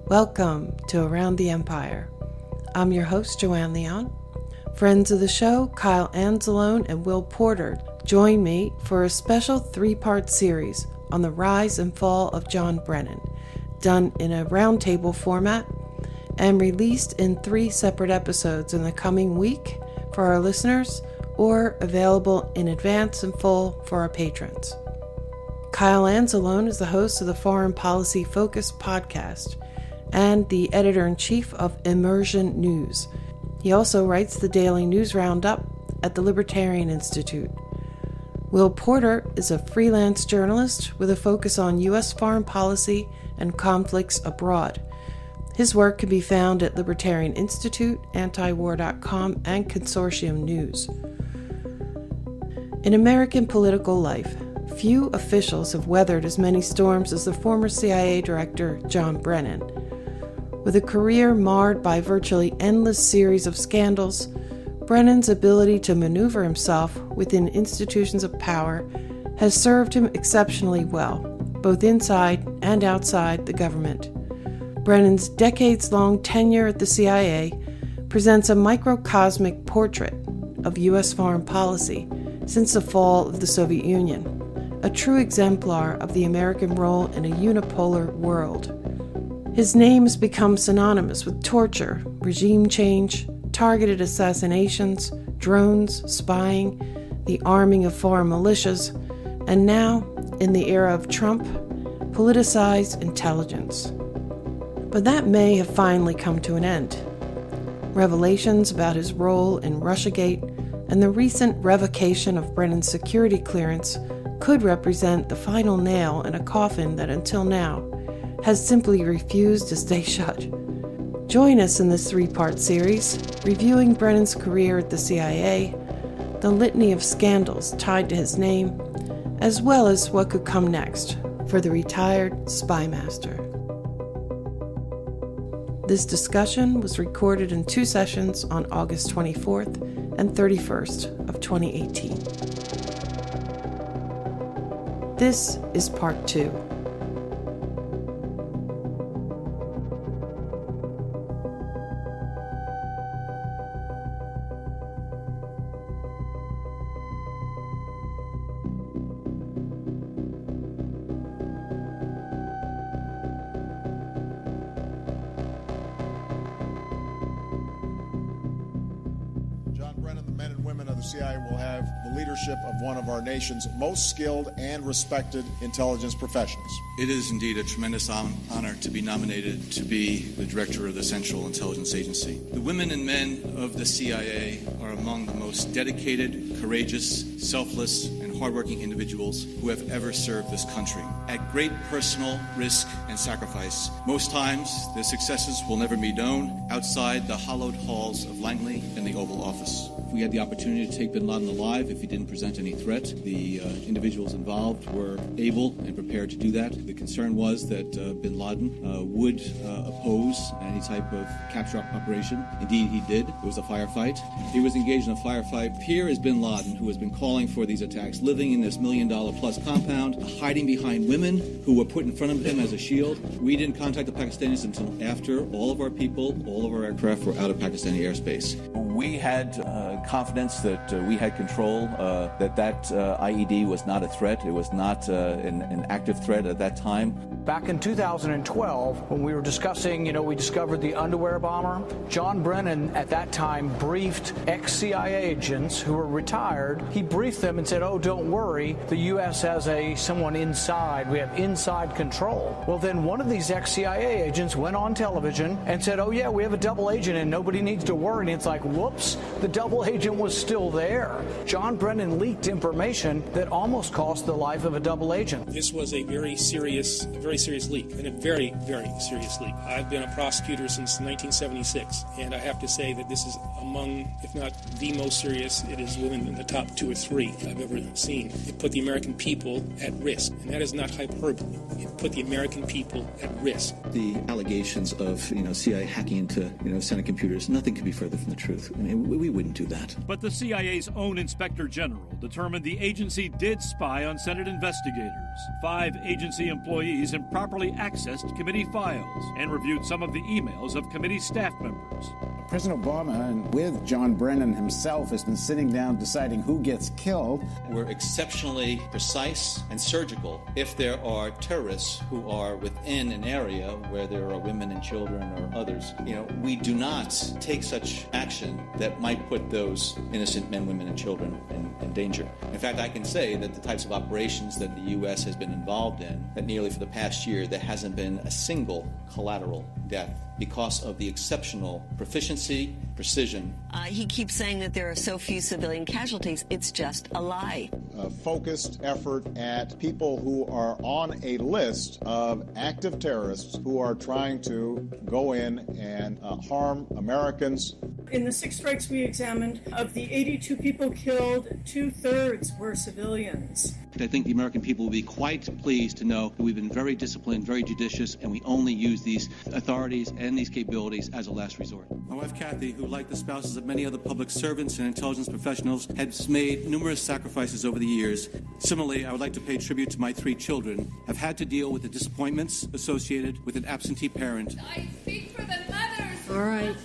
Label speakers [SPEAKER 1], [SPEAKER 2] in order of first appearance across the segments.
[SPEAKER 1] Welcome to Around the Empire. I'm your host, Joanne Leon. Friends of the show, Kyle Anzalone and Will Porter, join me for a special 3-part series on the rise and fall of John Brennan, done in a roundtable format and released in 3 separate episodes in the coming week for our listeners or available in advance and full for our patrons. Kyle Anzalone is the host of the Foreign Policy Focus podcast and the editor-in-chief of Immersion News. He also writes the daily news roundup at the Libertarian Institute. Will Porter is a freelance journalist with a focus on U.S. foreign policy and conflicts abroad. His work can be found at Libertarian Institute, antiwar.com, and Consortium News. In American political life, few officials have weathered as many storms as the former CIA director John Brennan. With a career marred by virtually endless series of scandals, Brennan's ability to maneuver himself within institutions of power has served him exceptionally well, both inside and outside the government. Brennan's decades-long tenure at the CIA presents a microcosmic portrait of U.S. foreign policy since the fall of the Soviet Union, a true exemplar of the American role in a unipolar world. His name has become synonymous with torture, regime change, targeted assassinations, drones, spying, the arming of foreign militias, and now, in the era of Trump, politicized intelligence. But that may have finally come to an end. Revelations about his role in Russiagate and the recent revocation of Brennan's security clearance could represent the final nail in a coffin that until now has simply refused to stay shut. Join us in this 3-part series, reviewing Brennan's career at the CIA, the litany of scandals tied to his name, as well as what could come next for the retired spy master. This discussion was recorded in 2 sessions on August 24th and 31st of 2018. This is part 2.
[SPEAKER 2] CIA will have the leadership of one of our nation's most skilled and respected intelligence professionals.
[SPEAKER 3] It is indeed a tremendous honor to be nominated to be the director of the Central Intelligence Agency. The women and men of the CIA are among the most dedicated, courageous, selfless, and hardworking individuals who have ever served this country. At great personal risk and sacrifice, most times their successes will never be known outside the hallowed halls of Langley and the Oval Office. If we had the opportunity to take bin Laden alive, if he didn't present any threat, the individuals involved were able and prepared to do that. The concern was that bin Laden would oppose any type of capture operation. Indeed, he did. It was a firefight. He was engaged in a firefight. Here is bin Laden, who has been calling for these attacks, living in this $1 million plus compound, hiding behind women who were put in front of him as a shield. We didn't contact the Pakistanis until after all of our people, all of our aircraft were out of Pakistani airspace.
[SPEAKER 4] We had confidence that we had control, that IED was not a threat. It was not an active threat at that time.
[SPEAKER 5] Back in 2012, when we were discussing, we discovered the underwear bomber, John Brennan at that time briefed ex-CIA agents who were retired. He briefed them and said, oh, don't worry, the U.S. has someone inside. We have inside control. Well, then one of these ex-CIA agents went on television and said, oh, yeah, we have a double agent and nobody needs to worry. And it's like, whoops, the double agent was still there. John Brennan leaked information that almost cost the life of a double agent.
[SPEAKER 6] This was a very serious leak, and a very, very serious leak. I've been a prosecutor since 1976, and I have to say that this is among, if not the most serious, it is within the top 2 or 3 I've ever seen. It put the American people at risk, and that is not hyperbole. It put the American people at risk.
[SPEAKER 7] The allegations of, CIA hacking into, Senate computers, nothing could be further from the truth.
[SPEAKER 4] I mean, we wouldn't do that.
[SPEAKER 7] But the CIA's own Inspector General determined the agency did spy on Senate investigators. 5 agency employees improperly accessed committee files and reviewed some of the emails of committee staff members.
[SPEAKER 8] President Obama, and with John Brennan himself, has been sitting down deciding who gets killed.
[SPEAKER 3] We're exceptionally precise and surgical if there are terrorists who are within an area where there are women and children or others. We do not take such action that might put those innocent men, women, and children in danger. In fact, I can say that the types of operations that the U.S. has been involved in, that nearly for the past year, there hasn't been a single collateral death because of the exceptional proficiency, precision.
[SPEAKER 9] He keeps saying that there are so few civilian casualties. It's just a lie.
[SPEAKER 2] A focused effort at people who are on a list of active terrorists who are trying to go in and harm Americans.
[SPEAKER 10] In the 6 strikes we examined, of the 82 people killed, 2/3 were civilians.
[SPEAKER 3] I think the American people will be quite pleased to know that we've been very disciplined, very judicious, and we only use these authorities and these capabilities as a last resort. My wife, Kathy, who, like the spouses of many other public servants and intelligence professionals, has made numerous sacrifices over the years. Similarly, I would like to pay tribute to my 3 children. I've had to deal with the disappointments associated with an absentee parent.
[SPEAKER 11] I speak for the mothers.
[SPEAKER 12] All right.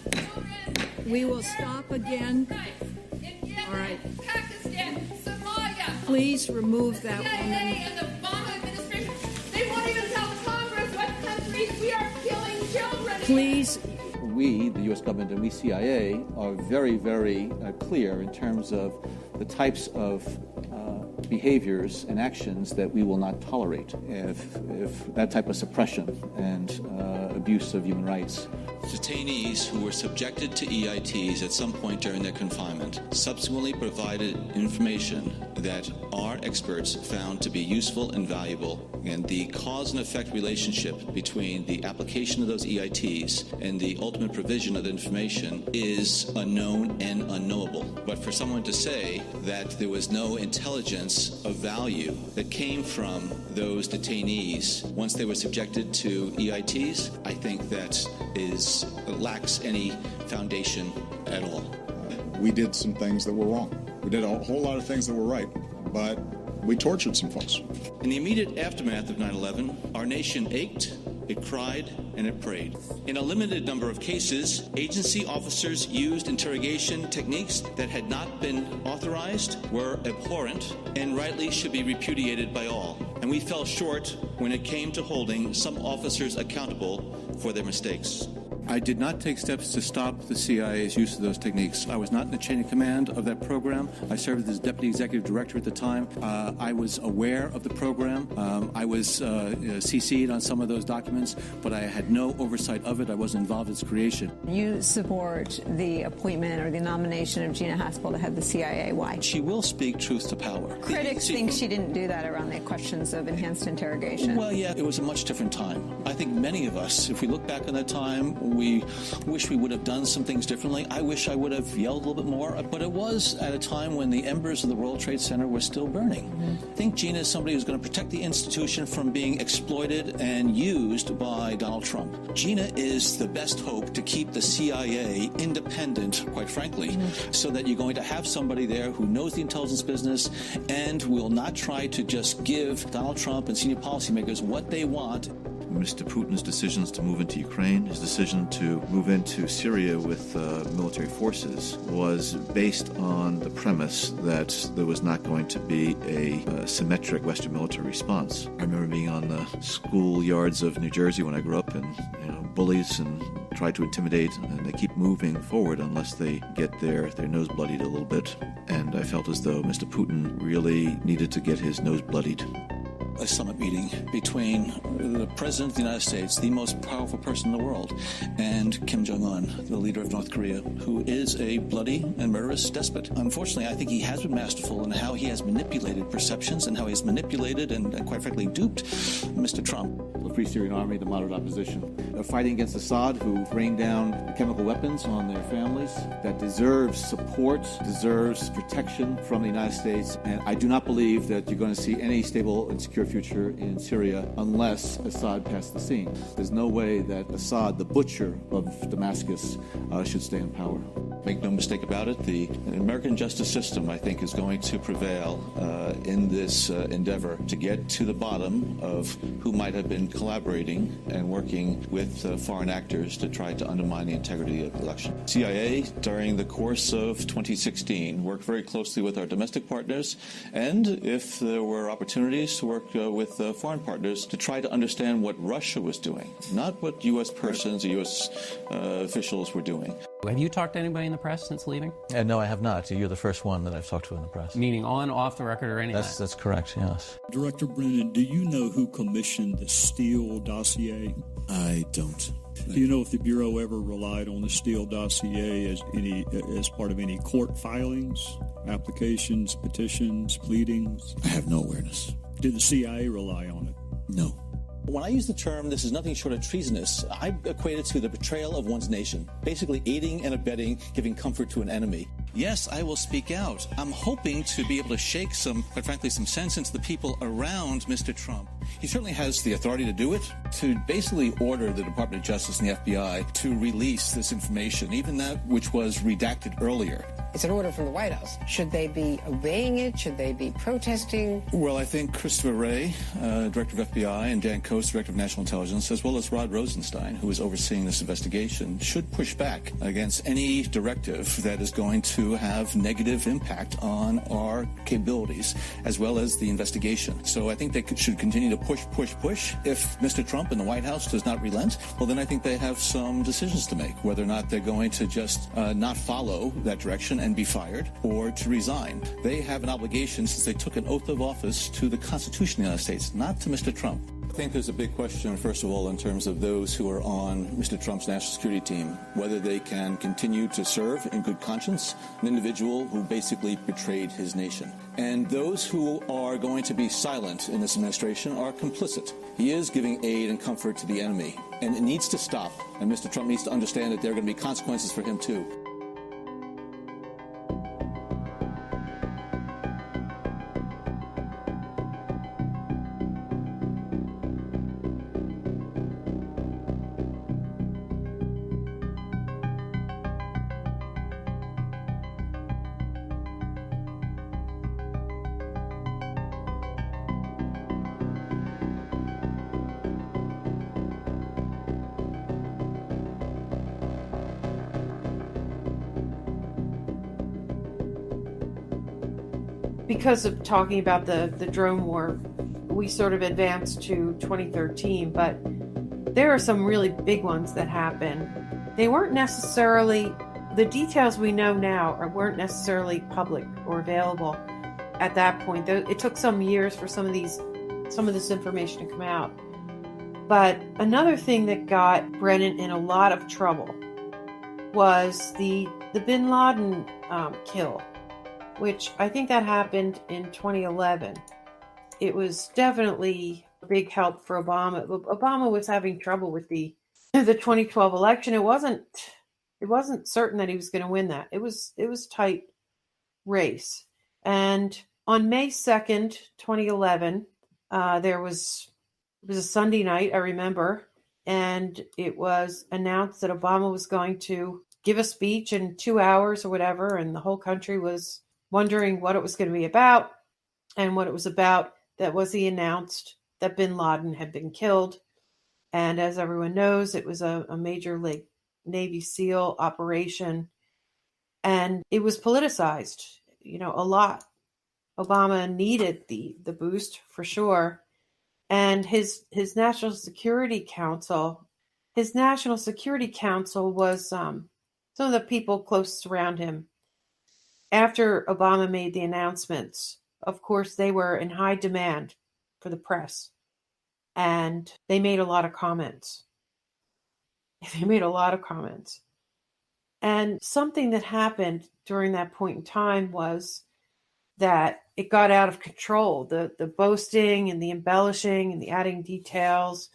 [SPEAKER 12] We will stop again. All right.
[SPEAKER 11] Pakistan, Somalia.
[SPEAKER 12] Please remove that
[SPEAKER 11] CIA
[SPEAKER 12] woman.
[SPEAKER 11] And the Obama administration, they won't even tell Congress what countries we are killing children in.
[SPEAKER 12] Please.
[SPEAKER 4] We, the U.S. government, and we, CIA, are very, very clear in terms of the types of behaviors and actions that we will not tolerate if that type of suppression and abuse of human rights.
[SPEAKER 3] Detainees who were subjected to EITs at some point during their confinement subsequently provided information that our experts found to be useful and valuable, and the cause and effect relationship between the application of those EITs and the ultimate provision of the information is unknown and unknowable. But for someone to say that there was no intelligence of value that came from those detainees once they were subjected to EITs, I think that lacks any foundation at all.
[SPEAKER 2] We did some things that were wrong. We did a whole lot of things that were right, but we tortured some folks.
[SPEAKER 3] In the immediate aftermath of 9/11, our nation ached, it cried, and it prayed. In a limited number of cases, agency officers used interrogation techniques that had not been authorized, were abhorrent, and rightly should be repudiated by all. And we fell short when it came to holding some officers accountable for their mistakes. I did not take steps to stop the CIA's use of those techniques. I was not in the chain of command of that program. I served as deputy executive director at the time. I was aware of the program. I was CC'd on some of those documents, but I had no oversight of it. I wasn't involved in its creation.
[SPEAKER 9] You support the appointment or the nomination of Gina Haspel to head the CIA. Why?
[SPEAKER 3] She will speak truth to power.
[SPEAKER 9] Critics think she didn't do that around the questions of enhanced interrogation.
[SPEAKER 3] Well, yeah, it was a much different time. I think many of us, if we look back on that time, we wish we would have done some things differently. I wish I would have yelled a little bit more, but it was at a time when the embers of the World Trade Center were still burning. I think Gina is somebody who's going to protect the institution from being exploited and used by Donald Trump. Gina is the best hope to keep the CIA independent, quite frankly, so that you're going to have somebody there who knows the intelligence business and will not try to just give Donald Trump and senior policymakers what they want.
[SPEAKER 13] Mr. Putin's decisions to move into Ukraine, his decision to move into Syria with military forces was based on the premise that there was not going to be a symmetric Western military response. I remember being on the schoolyards of New Jersey when I grew up, and bullies and try to intimidate, and they keep moving forward unless they get their nose bloodied a little bit. And I felt as though Mr. Putin really needed to get his nose bloodied.
[SPEAKER 3] A summit meeting between the President of the United States, the most powerful person in the world, and Kim Jong-un, the leader of North Korea, who is a bloody and murderous despot. Unfortunately, I think he has been masterful in how he has manipulated perceptions and how he has manipulated and quite frankly, duped Mr. Trump.
[SPEAKER 4] The Free Syrian Army, the moderate opposition, fighting against Assad, who rained down chemical weapons on their families, that deserves support, deserves protection from the United States. And I do not believe that you're going to see any stable and secure future in Syria unless Assad passes the scene. There's no way that Assad, the butcher of Damascus, should stay in power.
[SPEAKER 13] Make no mistake about it, the American justice system, I think, is going to prevail in this endeavor to get to the bottom of who might have been collaborating and working with foreign actors to try to undermine the integrity of the election. CIA, during the course of 2016, worked very closely with our domestic partners, and if there were opportunities to work with foreign partners to try to understand what Russia was doing, not what U.S. persons or U.S. Officials were doing.
[SPEAKER 14] Have you talked to anybody in the press since leaving?
[SPEAKER 15] No, I have not. You're the first one that I've talked to in the press.
[SPEAKER 14] Meaning on, off the record, or anything?
[SPEAKER 15] That's correct, yes.
[SPEAKER 16] Director Brennan, do you know who commissioned the Steele dossier?
[SPEAKER 13] I don't.
[SPEAKER 16] Do you know if the Bureau ever relied on the Steele dossier as part of any court filings, applications, petitions, pleadings?
[SPEAKER 13] I have no awareness.
[SPEAKER 16] Did the CIA rely on it?
[SPEAKER 13] No.
[SPEAKER 4] When I use the term, this is nothing short of treasonous, I equate it to the betrayal of one's nation, basically aiding and abetting, giving comfort to an enemy.
[SPEAKER 3] Yes, I will speak out. I'm hoping to be able to shake quite frankly, some sense into the people around Mr. Trump. He certainly has the authority to do it, to basically order the Department of Justice and the FBI to release this information, even that which was redacted earlier.
[SPEAKER 17] It's an order from the White House. Should they be obeying it? Should they be protesting?
[SPEAKER 3] Well, I think Christopher Wray, Director of FBI, and Dan Coats, Director of National Intelligence, as well as Rod Rosenstein, who is overseeing this investigation, should push back against any directive that is going to have negative impact on our capabilities, as well as the investigation. So I think they should continue to push. If Mr. Trump and the White House does not relent, well, then I think they have some decisions to make, whether or not they're going to just not follow that direction and be fired, or to resign. They have an obligation, since they took an oath of office, to the Constitution of the United States, not to Mr. Trump.
[SPEAKER 4] I think there's a big question, first of all, in terms of those who are on Mr. Trump's national security team, whether they can continue to serve in good conscience an individual who basically betrayed his nation. And those who are going to be silent in this administration are complicit. He is giving aid and comfort to the enemy, and it needs to stop. And Mr. Trump needs to understand that there are going to be consequences for him, too.
[SPEAKER 1] Because of talking about the drone war, we sort of advanced to 2013, but there are some really big ones that happened. They weren't necessarily, the details we know now weren't necessarily public or available at that point. It took some years for some of this information to come out. But another thing that got Brennan in a lot of trouble was the bin Laden kill, which I think that happened in 2011. It was definitely a big help for Obama. Obama was having trouble with the 2012 election. It wasn't certain that he was going to win that. It was a tight race. And on May 2nd, 2011, it was a Sunday night, I remember, and it was announced that Obama was going to give a speech in 2 hours or whatever, and the whole country was wondering what it was going to be about. And what it was about, that was he announced that bin Laden had been killed. And as everyone knows, it was a major Navy SEAL operation. And it was politicized, a lot. Obama needed the boost for sure. And his National Security Council was some of the people closest around him. After Obama made the announcements, of course, they were in high demand for the press. And they made a lot of comments. And something that happened during that point in time was that it got out of control. The boasting and the embellishing and the adding details.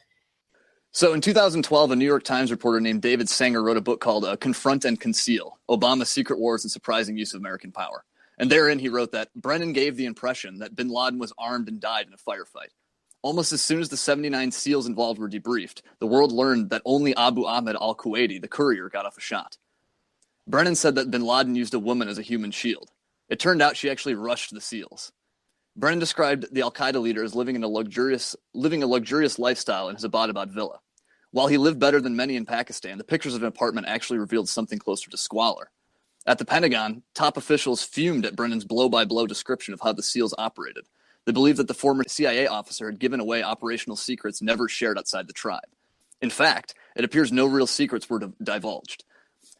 [SPEAKER 18] So in 2012, a New York Times reporter named David Sanger wrote a book called Confront and Conceal, Obama's Secret Wars and Surprising Use of American Power. And therein he wrote that Brennan gave the impression that bin Laden was armed and died in a firefight. Almost as soon as the 79 SEALs involved were debriefed, the world learned that only Abu Ahmed al-Kuwaiti, the courier, got off a shot. Brennan said that bin Laden used a woman as a human shield. It turned out she actually rushed the SEALs. Brennan described the al-Qaeda leader as living a luxurious lifestyle in his Abbottabad villa. While he lived better than many in Pakistan, the pictures of an apartment actually revealed something closer to squalor. At the Pentagon, top officials fumed at Brennan's blow-by-blow description of how the SEALs operated. They believed that the former CIA officer had given away operational secrets never shared outside the tribe. In fact, it appears no real secrets were divulged.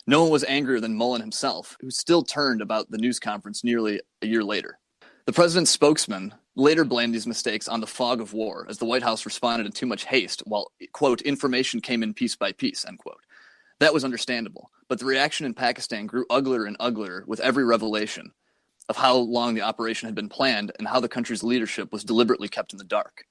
[SPEAKER 18] No one was angrier than Mullen himself, who still turned about the news conference nearly a year later. The president's spokesman later blamed these mistakes on the fog of war, as the White House responded in too much haste while, quote, information came in piece by piece, end quote. That was understandable, but the reaction in Pakistan grew uglier and uglier with every revelation of how long the operation had been planned and how the country's leadership was deliberately kept in the dark.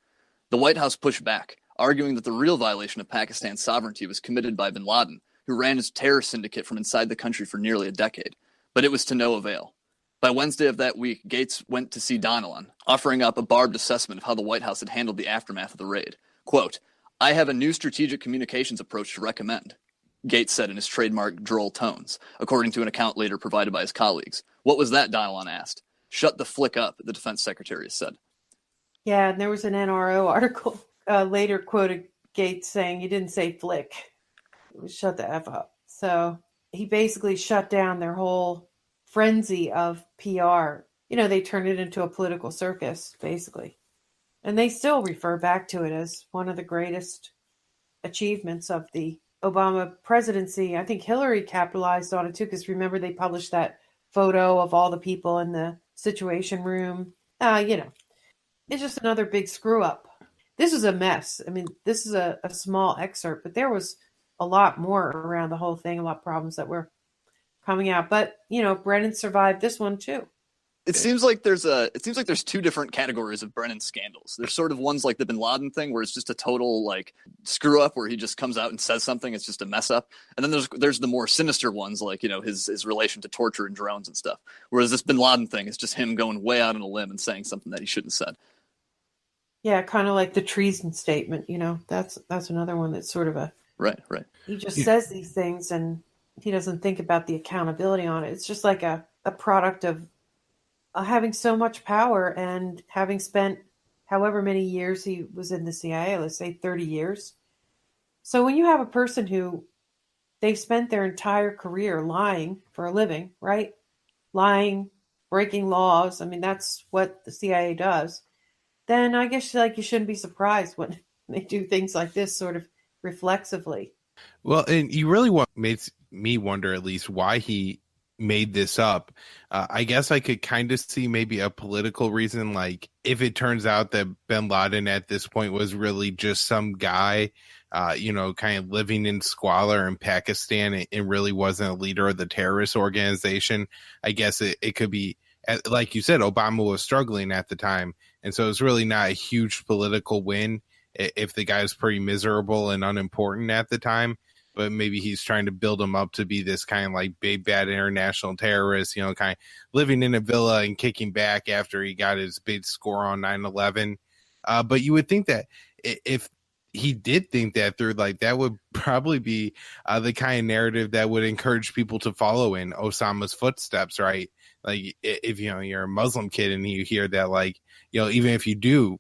[SPEAKER 18] The White House pushed back, arguing that the real violation of Pakistan's sovereignty was committed by bin Laden, who ran his terror syndicate from inside the country for nearly a decade. But it was to no avail. By Wednesday of that week, Gates went to see Donilon, offering up a barbed assessment of how the White House had handled the aftermath of the raid. Quote, "I have a new strategic communications approach to recommend," Gates said in his trademark droll tones, according to an account later provided by his colleagues. "What was that?" Donilon asked. "Shut the flick up," the defense secretary said.
[SPEAKER 1] Yeah, and there was an NRO article later quoted Gates saying, "You didn't say flick. It was shut the F up." So he basically shut down their whole frenzy of PR. You know, they turned it into a political circus, basically. And they still refer back to it as one of the greatest achievements of the Obama presidency. I think Hillary capitalized on it too, because remember they published that photo of all the people in the Situation Room. It's just another big screw up. This is a mess. I mean, this is a small excerpt, but there was a lot more around the whole thing, a lot of problems that were coming out. But, Brennan survived this one too.
[SPEAKER 18] It seems like there's two different categories of Brennan scandals. There's sort of ones like the bin Laden thing, where it's just a total screw up, where he just comes out and says something. It's just a mess up. And then there's the more sinister ones, like his relation to torture and drones and stuff. Whereas this bin Laden thing is just him going way out on a limb and saying something that he shouldn't have said.
[SPEAKER 1] Yeah, kind of like the treason statement. That's another one that's sort of a
[SPEAKER 18] right.
[SPEAKER 1] He just says these things and he doesn't think about the accountability on it. It's just like a product of having so much power and having spent however many years he was in the CIA, let's say 30 years. So when you have a person who they've spent their entire career lying for a living, right? Lying, breaking laws. I mean, that's what the CIA does. Then I guess you shouldn't be surprised when they do things like this sort of reflexively.
[SPEAKER 19] Well, and you really makes me wonder at least why he made this up. I guess I could kind of see maybe a political reason, like if it turns out that bin Laden at this point was really just some guy, kind of living in squalor in Pakistan and really wasn't a leader of the terrorist organization. I guess it could be, like you said, Obama was struggling at the time. And so it's really not a huge political win if the guy was pretty miserable and unimportant at the time. But maybe he's trying to build him up to be this kind of like big bad international terrorist, kind of living in a villa and kicking back after he got his big score on 9/11. But you would think that if he did think that through, that would probably be the kind of narrative that would encourage people to follow in Osama's footsteps, right? Like if you're a Muslim kid and you hear that, even if you do,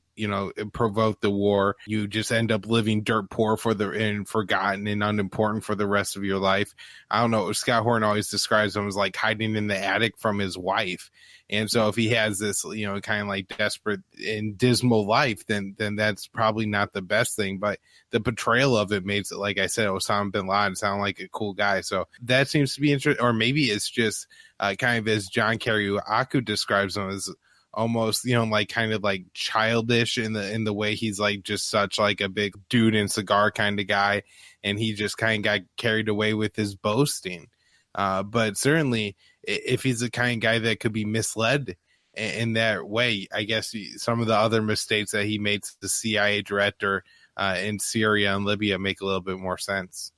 [SPEAKER 19] provoke the war, you just end up living dirt poor and forgotten and unimportant for the rest of your life. I don't know. Scott Horn always describes him as like hiding in the attic from his wife. And so if he has this, kind of like desperate and dismal life, then that's probably not the best thing. But the portrayal of it makes it, like I said, Osama bin Laden sound like a cool guy. So that seems to be interesting. Or maybe it's just kind of as John Kariuaku describes him as almost, kind of like childish in the way he's like just such like a big dude and cigar kind of guy. And he just kind of got carried away with his boasting. But certainly if he's the kind of guy that could be misled in that way, I guess some of the other mistakes that he made to the CIA director in Syria and Libya make a little bit more sense.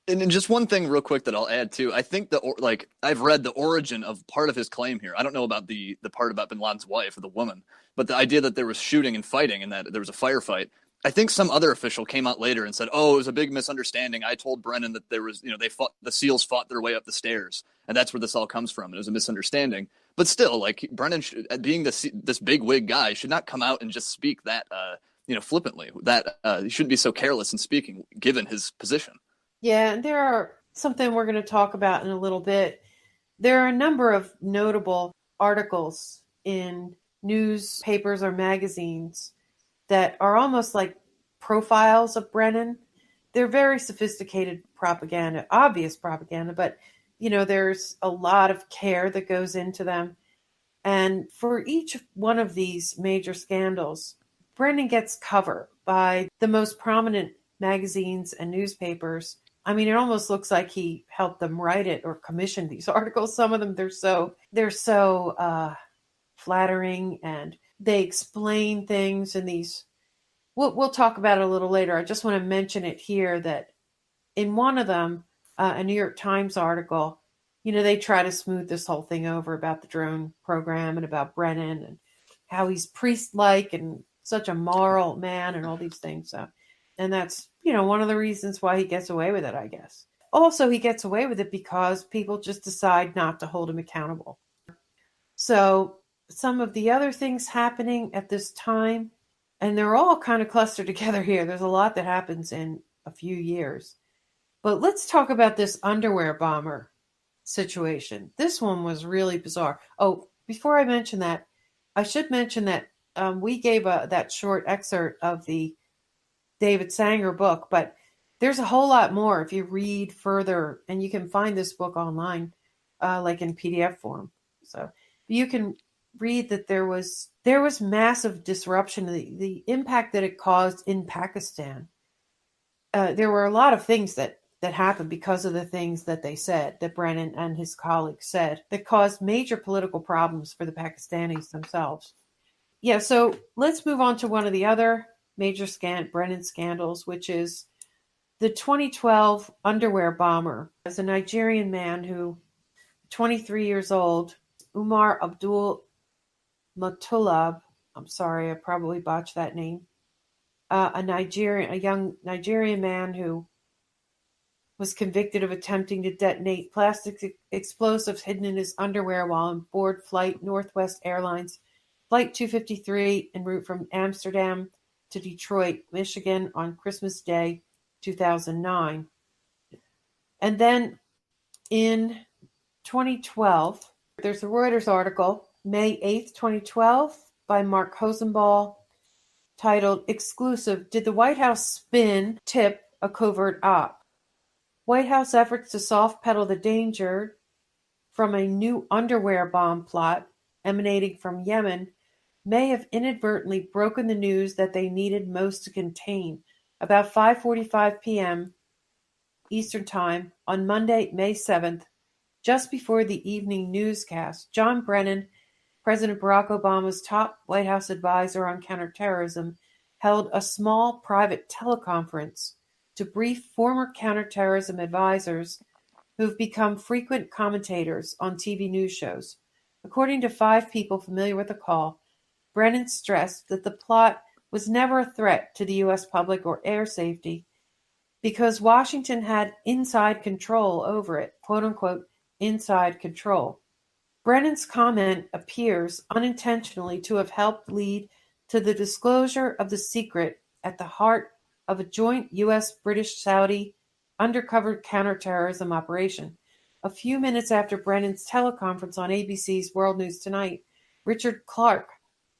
[SPEAKER 18] And just one thing real quick that I'll add too. I think I've read the origin of part of his claim here. I don't know about the part about bin Laden's wife or the woman, but the idea that there was shooting and fighting and that there was a firefight. I think some other official came out later and said, "Oh, it was a big misunderstanding. I told Brennan that there was, the SEALs fought their way up the stairs, and that's where this all comes from. And it was a misunderstanding." But still, like Brennan, being this big wig guy, should not come out and just speak that, flippantly. That he shouldn't be so careless in speaking, given his position.
[SPEAKER 1] Yeah, and there are something we're going to talk about in a little bit. There are a number of notable articles in newspapers or magazines that are almost like profiles of Brennan. They're very sophisticated propaganda, obvious propaganda, but there's a lot of care that goes into them. And for each one of these major scandals, Brennan gets cover by the most prominent magazines and newspapers. I mean, it almost looks like he helped them write it or commissioned these articles. Some of them, they're so flattering, and they explain things in these. We'll talk about it a little later. I just want to mention it here that in one of them, a New York Times article, they try to smooth this whole thing over about the drone program and about Brennan and how he's priest-like and such a moral man and all these things. So, and that's, one of the reasons why he gets away with it, I guess. Also, he gets away with it because people just decide not to hold him accountable. So some of the other things happening at this time, and they're all kind of clustered together here. There's a lot that happens in a few years. But let's talk about this underwear bomber situation. This one was really bizarre. Oh, before I mention that, I should mention that we gave that short excerpt of the David Sanger book, but there's a whole lot more if you read further, and you can find this book online, like in PDF form. So you can read that there was massive disruption, the impact that it caused in Pakistan. There were a lot of things that happened because of the things that they said, that Brennan and his colleagues said, that caused major political problems for the Pakistanis themselves. Yeah, so let's move on to one of the other major Brennan scandals, which is the 2012 underwear bomber. As a Nigerian man who, 23 years old, Umar Abdul Muttalab, I'm sorry, I probably botched that name, a young Nigerian man who was convicted of attempting to detonate plastic explosives hidden in his underwear while on board flight Northwest Airlines Flight 253 en route from Amsterdam to Detroit, Michigan on Christmas Day, 2009. And then in 2012, there's a Reuters article, May 8th, 2012, by Mark Hosenball, titled, "Exclusive, Did the White House Spin Tip a Covert Op?" White House efforts to soft pedal the danger from a new underwear bomb plot emanating from Yemen may have inadvertently broken the news that they needed most to contain. About 5:45 p.m. Eastern Time on Monday, May 7th, just before the evening newscast, John Brennan, President Barack Obama's top White House advisor on counterterrorism, held a small private teleconference to brief former counterterrorism advisors who've become frequent commentators on TV news shows. According to 5 people familiar with the call, Brennan stressed that the plot was never a threat to the U.S. public or air safety because Washington had inside control over it, quote-unquote, inside control. Brennan's comment appears unintentionally to have helped lead to the disclosure of the secret at the heart of a joint U.S.-British-Saudi undercover counterterrorism operation. A few minutes after Brennan's teleconference on ABC's World News Tonight, Richard Clarke,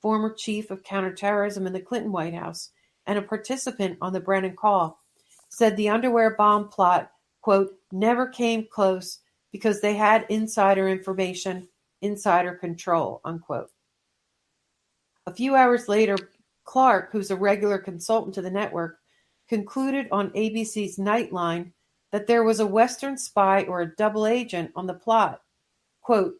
[SPEAKER 1] former chief of counterterrorism in the Clinton White House and a participant on the Brennan call, said the underwear bomb plot, quote, never came close because they had insider information, insider control, unquote. A few hours later, Clarke, who's a regular consultant to the network, concluded on ABC's Nightline that there was a Western spy or a double agent on the plot. Quote,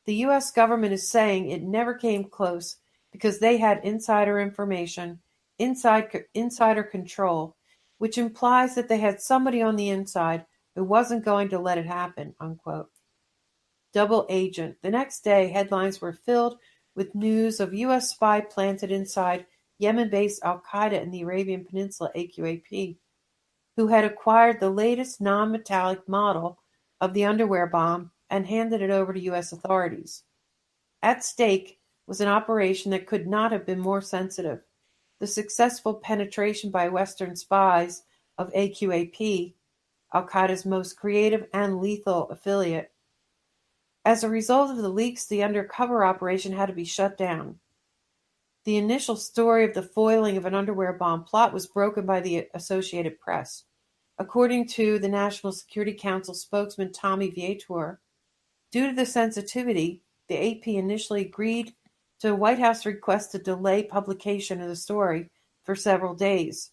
[SPEAKER 1] the U.S. government is saying it never came close because they had insider information, insider control, which implies that they had somebody on the inside who wasn't going to let it happen, unquote. Double agent. The next day, headlines were filled with news of U.S. spy planted inside Yemen-based al-Qaeda in the Arabian Peninsula, AQAP, who had acquired the latest non-metallic model of the underwear bomb and handed it over to U.S. authorities. At stake was an operation that could not have been more sensitive: the successful penetration by Western spies of AQAP, al-Qaeda's most creative and lethal affiliate. As a result of the leaks, the undercover operation had to be shut down. The initial story of the foiling of an underwear bomb plot was broken by the Associated Press. According to the National Security Council spokesman Tommy Vietor, due to the sensitivity, the AP initially agreed to a White House request to delay publication of the story for several days.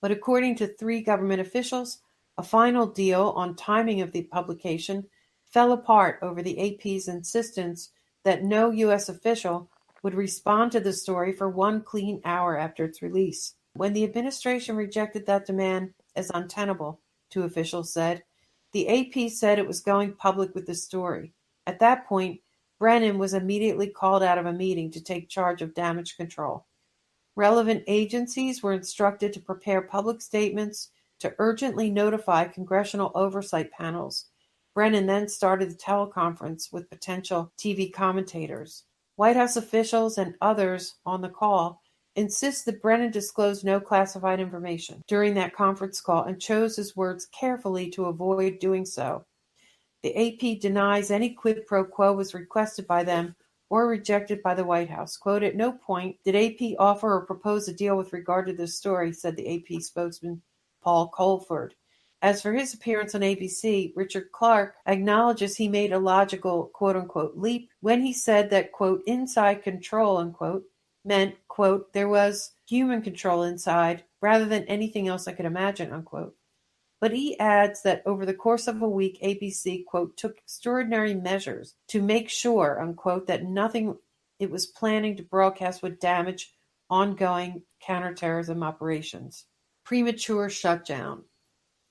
[SPEAKER 1] But according to 3 government officials, a final deal on timing of the publication fell apart over the AP's insistence that no U.S. official would respond to the story for 1 clean hour after its release. When the administration rejected that demand as untenable, 2 officials said, the AP said it was going public with the story. At that point, Brennan was immediately called out of a meeting to take charge of damage control. Relevant agencies were instructed to prepare public statements to urgently notify congressional oversight panels. Brennan then started the teleconference with potential TV commentators. White House officials and others on the call insist that Brennan disclosed no classified information during that conference call and chose his words carefully to avoid doing so. The AP denies any quid pro quo was requested by them or rejected by the White House. Quote, "At no point did AP offer or propose a deal with regard to this story," said the AP spokesman Paul Colford. As for his appearance on ABC, Richard Clark acknowledges he made a logical, quote-unquote, leap when he said that, quote, inside control, unquote, meant, quote, there was human control inside rather than anything else I could imagine, unquote. But he adds that over the course of a week, ABC, quote, took extraordinary measures to make sure, unquote, that nothing it was planning to broadcast would damage ongoing counterterrorism operations. Premature shutdown.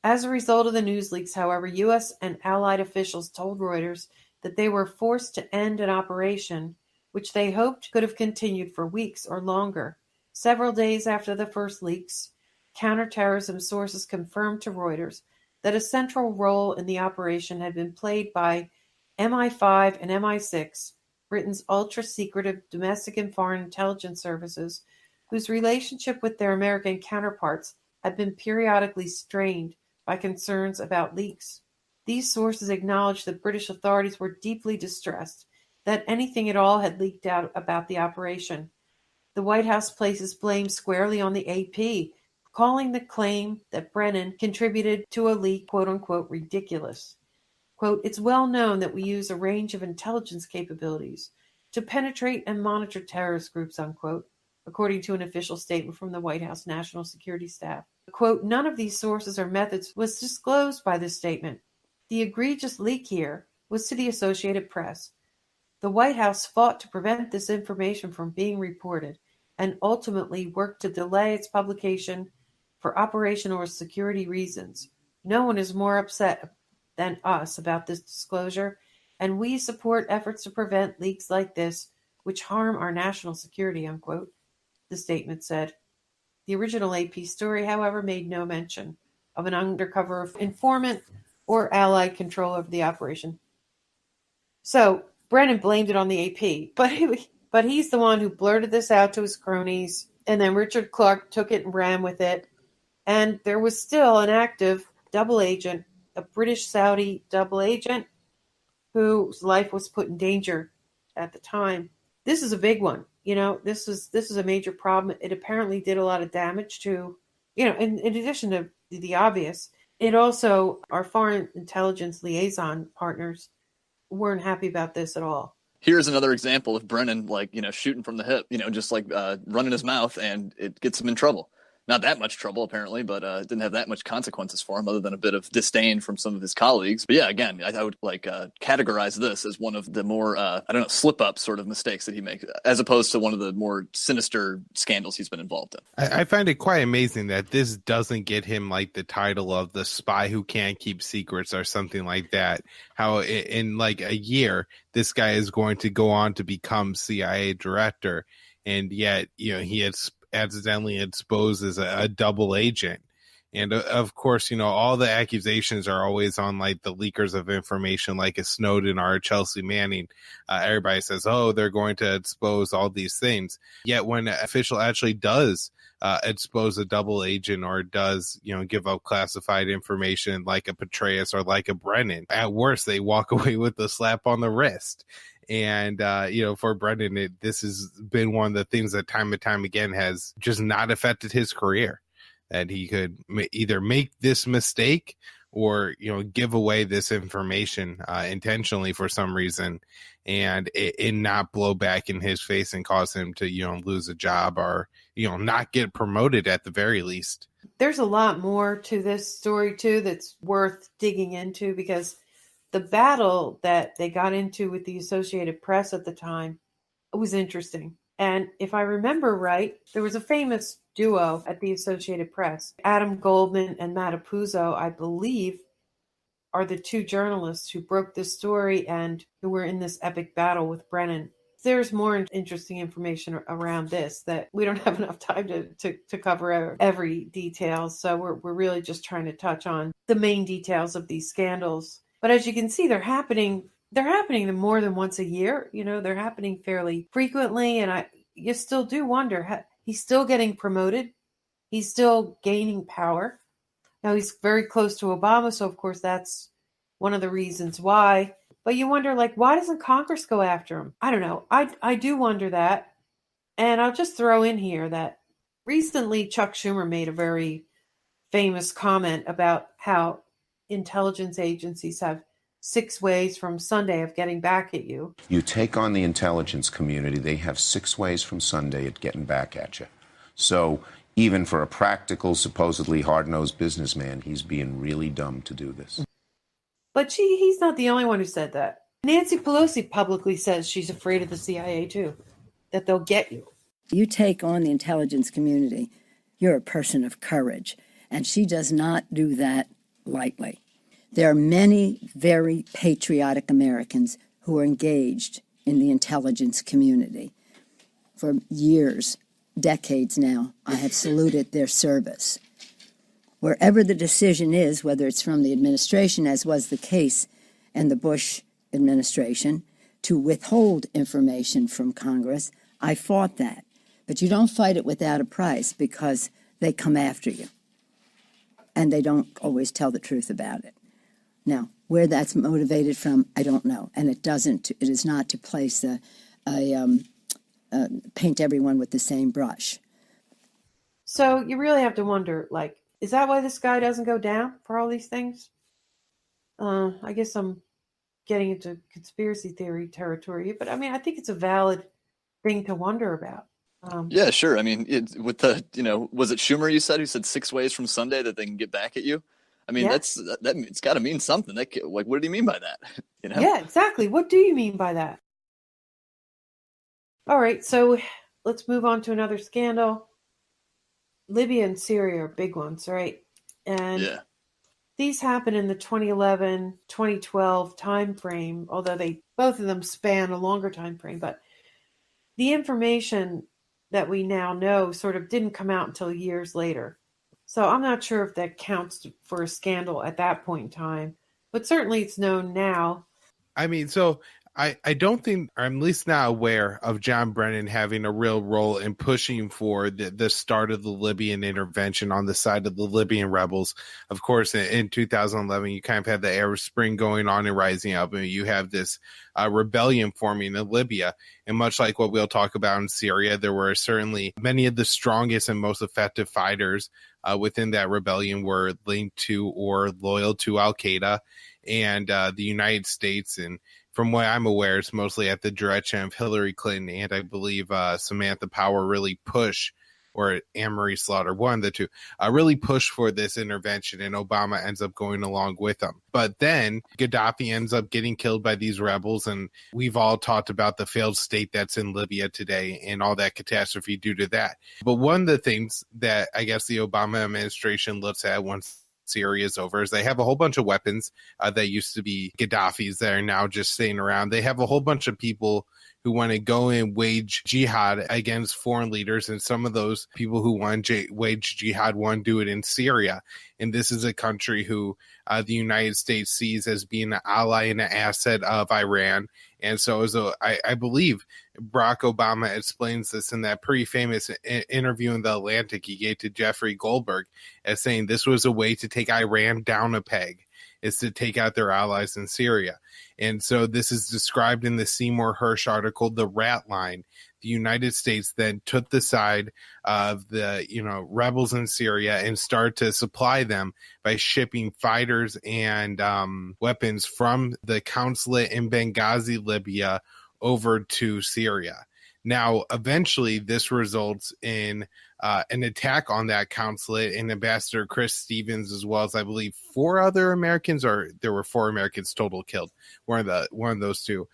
[SPEAKER 1] As a result of the news leaks, however, U.S. and allied officials told Reuters that they were forced to end an operation which they hoped could have continued for weeks or longer. Several days after the first leaks, counterterrorism sources confirmed to Reuters that a central role in the operation had been played by MI5 and MI6, Britain's ultra-secretive domestic and foreign intelligence services, whose relationship with their American counterparts had been periodically strained by concerns about leaks. These sources acknowledged that British authorities were deeply distressed that anything at all had leaked out about the operation. The White House places blame squarely on the AP, calling the claim that Brennan contributed to a leak, quote-unquote, ridiculous. Quote, "It's well known that we use a range of intelligence capabilities to penetrate and monitor terrorist groups," unquote, according to an official statement from the White House National Security Staff. Quote, "None of these sources or methods was disclosed by this statement. The egregious leak here was to the Associated Press. The White House fought to prevent this information from being reported and ultimately worked to delay its publication for operational or security reasons. No one is more upset than us about this disclosure, and we support efforts to prevent leaks like this, which harm our national security," unquote, the statement said. The original AP story, however, made no mention of an undercover informant or allied control of the operation. So Brennan blamed it on the AP, but he's the one who blurted this out to his cronies, and then Richard Clark took it and ran with it. And there was still an active double agent, a British-Saudi double agent, whose life was put in danger at the time. This is a big one. You know, this is a major problem. It apparently did a lot of damage to, in addition to the obvious, it also, our foreign intelligence liaison partners weren't happy about this at all.
[SPEAKER 18] Here's another example of Brennan, shooting from the hip, just running his mouth, and it gets him in trouble. Not that much trouble, apparently, but it didn't have that much consequences for him other than a bit of disdain from some of his colleagues. But yeah, again, I would categorize this as one of the more, slip-up sort of mistakes that he makes, as opposed to one of the more sinister scandals he's been involved in.
[SPEAKER 19] I find it quite amazing that this doesn't get him the title of the spy who can't keep secrets or something like that. How in a year, this guy is going to go on to become CIA director. and yet, he had accidentally exposes a double agent. And of course, all the accusations are always on like the leakers of information, like a Snowden or a Chelsea Manning. Everybody says, oh, they're going to expose all these things. Yet when an official actually does expose a double agent or does, give up classified information like a Petraeus or like a Brennan, at worst, they walk away with a slap on the wrist. And, for Brennan, this has been one of the things that time and time again has just not affected his career, that he could either make this mistake or, give away this information intentionally for some reason and it not blow back in his face and cause him to, lose a job or, not get promoted at the very least.
[SPEAKER 1] There's a lot more to this story, too, that's worth digging into, because the battle that they got into with the Associated Press at the time was interesting. And if I remember right, there was a famous duo at the Associated Press. Adam Goldman and Matt Apuzzo, I believe, are the two journalists who broke this story and who were in this epic battle with Brennan. There's more interesting information around this that we don't have enough time to cover every detail. So we're really just trying to touch on the main details of these scandals. But as you can see, they're happening more than once a year. They're happening fairly frequently. And you still do wonder, he's still getting promoted. He's still gaining power. Now he's very close to Obama. So of course that's one of the reasons why. But you wonder, why doesn't Congress go after him? I don't know. I do wonder that. And I'll just throw in here that recently Chuck Schumer made a very famous comment about how intelligence agencies have 6 ways from Sunday of getting back at you.
[SPEAKER 20] You take on the intelligence community, they have 6 ways from Sunday at getting back at you. So even for a practical, supposedly hard-nosed businessman, he's being really dumb to do this.
[SPEAKER 1] But he's not the only one who said that. Nancy Pelosi publicly says she's afraid of the CIA too, that they'll get you.
[SPEAKER 21] You take on the intelligence community, you're a person of courage, and she does not do that lightly. There are many very patriotic Americans who are engaged in the intelligence community. For years, decades now, I have saluted their service. Wherever the decision is, whether it's from the administration, as was the case in the Bush administration, to withhold information from Congress, I fought that. But you don't fight it without a price, because they come after you. And they don't always tell the truth about it. Now, where that's motivated from, I don't know. And it is not to place paint everyone with the same brush.
[SPEAKER 1] So you really have to wonder, is that why this guy doesn't go down for all these things? I guess I'm getting into conspiracy theory territory, but I think it's a valid thing to wonder about.
[SPEAKER 18] Yeah, sure. With the, was it Schumer you said, who said 6 ways from Sunday that they can get back at you?
[SPEAKER 1] Yeah.
[SPEAKER 18] That it's got to mean something. What did he mean by that?
[SPEAKER 1] Yeah, exactly. What do you mean by that? All right, so let's move on to another scandal. Libya and Syria are big ones, right? And these happen in the 2011-2012 time frame, although both of them span a longer time frame. But the information that we now know sort of didn't come out until years later. So I'm not sure if that counts for a scandal at that point in time, but certainly it's known now.
[SPEAKER 19] So I don't think, or I'm at least not aware of John Brennan having a real role in pushing for the start of the Libyan intervention on the side of the Libyan rebels. Of course, in 2011, you kind of had the Arab Spring going on and rising up, and you have this rebellion forming in Libya. And much like what we'll talk about in Syria, there were certainly many of the strongest and most effective fighters within that rebellion were linked to or loyal to Al-Qaeda and the United States. And from what I'm aware, it's mostly at the direction of Hillary Clinton and I believe Samantha Power really push, or Anne-Marie Slaughter, one of the two, really push for this intervention, and Obama ends up going along with them. But then Gaddafi ends up getting killed by these rebels, and we've all talked about the failed state that's in Libya today and all that catastrophe due to that. But one of the things that I guess the Obama administration looks at once Syria is over is they have a whole bunch of weapons that used to be Gaddafi's that are now just sitting around. They have a whole bunch of people who want to go and wage jihad against foreign leaders. And some of those people who want to wage jihad want to do it in Syria. And this is a country who the United States sees as being an ally and an asset of Iran. And so I believe Barack Obama explains this in that pretty famous interview in The Atlantic he gave to Jeffrey Goldberg as saying this was a way to take Iran down a peg, is to take out their allies in Syria. And so this is described in the Seymour Hersh article, The Rat Line. The United States then took the side of the, rebels in Syria and started to supply them by shipping fighters and weapons from the consulate in Benghazi, Libya, over to Syria. Now, eventually, this results in an attack on that consulate, and Ambassador Chris Stevens, as well as I believe 4 other Americans, or there were 4 Americans total killed, one of those two,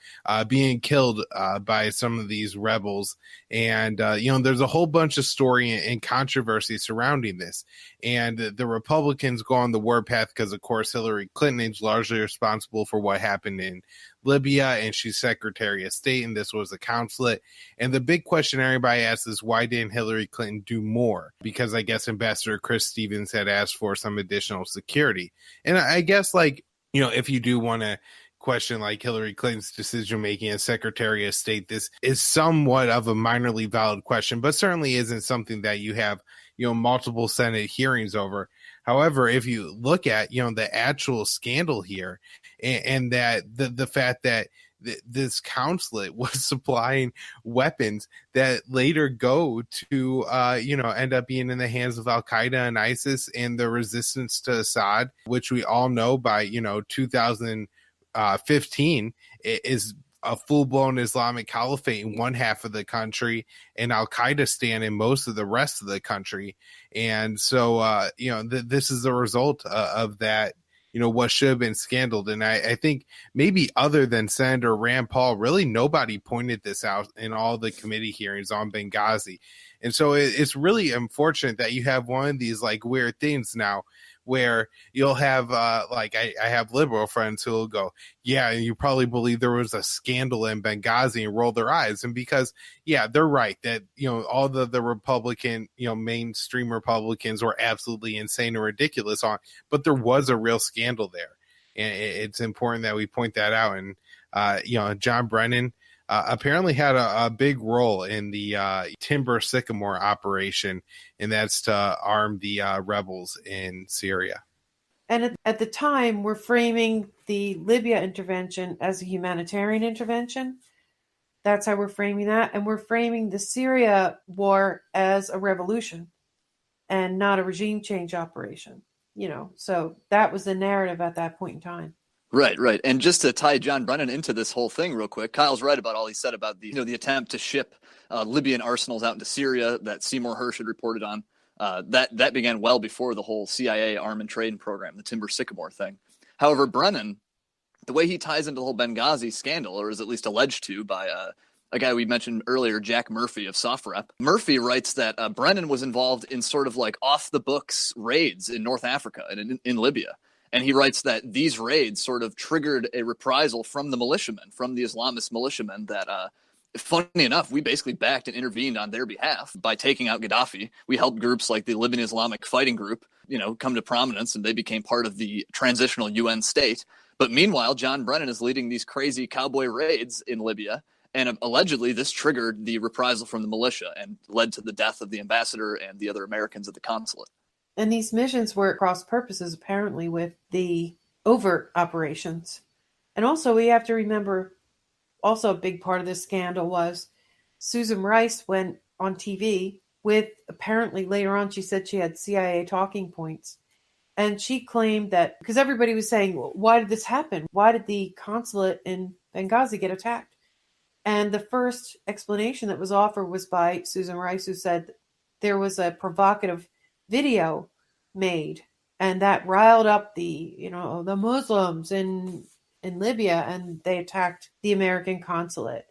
[SPEAKER 19] being killed by some of these rebels. And there's a whole bunch of story and controversy surrounding this. And the Republicans go on the warpath because, of course, Hillary Clinton is largely responsible for what happened in Libya, and she's Secretary of State, and this was the consulate. And the big question everybody asks is, why didn't Hillary Clinton do more? Because I guess Ambassador Chris Stevens had asked for some additional security. And I guess, if you do want to question Hillary Clinton's decision making as Secretary of State, this is somewhat of a minorly valid question, but certainly isn't something that you have multiple Senate hearings over. However, if you look at the actual scandal here, and that the fact that this consulate was supplying weapons that later go to end up being in the hands of Al Qaeda and ISIS and the resistance to Assad, which we all know by 2015 is a full-blown Islamic caliphate in one half of the country and Al-Qaeda in most of the rest of the country. And so, this is a result of that, what should have been scandaled. And I think maybe other than Senator Rand Paul, really nobody pointed this out in all the committee hearings on Benghazi. And so it's really unfortunate that you have one of these weird things now where you'll have I have liberal friends who will go, yeah, you probably believe there was a scandal in Benghazi, and roll their eyes. And because, yeah, they're right that, all the Republican, mainstream Republicans were absolutely insane and ridiculous but there was a real scandal there. And it's important that we point that out. And, John Brennan apparently had a big role in the Timber Sycamore operation, and that's to arm the rebels in Syria.
[SPEAKER 1] And at the time, we're framing the Libya intervention as a humanitarian intervention. That's how we're framing that. And we're framing the Syria war as a revolution and not a regime change operation. So that was the narrative at that point in time.
[SPEAKER 18] Right. And just to tie John Brennan into this whole thing real quick, Kyle's right about all he said about the attempt to ship Libyan arsenals out into Syria that Seymour Hersh had reported on. That began well before the whole CIA arm and trade program, the Timber Sycamore thing. However, Brennan, the way he ties into the whole Benghazi scandal, or is at least alleged to by a guy we mentioned earlier, Jack Murphy of SOFREP. Murphy writes that Brennan was involved in sort of off-the-books raids in North Africa and in Libya. And he writes that these raids sort of triggered a reprisal from the militiamen, from the Islamist militiamen that, funny enough, we basically backed and intervened on their behalf by taking out Gaddafi. We helped groups like the Libyan Islamic Fighting Group, come to prominence, and they became part of the transitional UN state. But meanwhile, John Brennan is leading these crazy cowboy raids in Libya. And allegedly, this triggered the reprisal from the militia and led to the death of the ambassador and the other Americans at the consulate.
[SPEAKER 1] And these missions were cross purposes, apparently, with the overt operations. And also, we have to remember, also a big part of this scandal was Susan Rice went on TV with, apparently later on, she said she had CIA talking points. And she claimed that, because everybody was saying, well, why did this happen? Why did the consulate in Benghazi get attacked? And the first explanation that was offered was by Susan Rice, who said there was a provocative video made, and that riled up the Muslims in Libya, and they attacked the American consulate.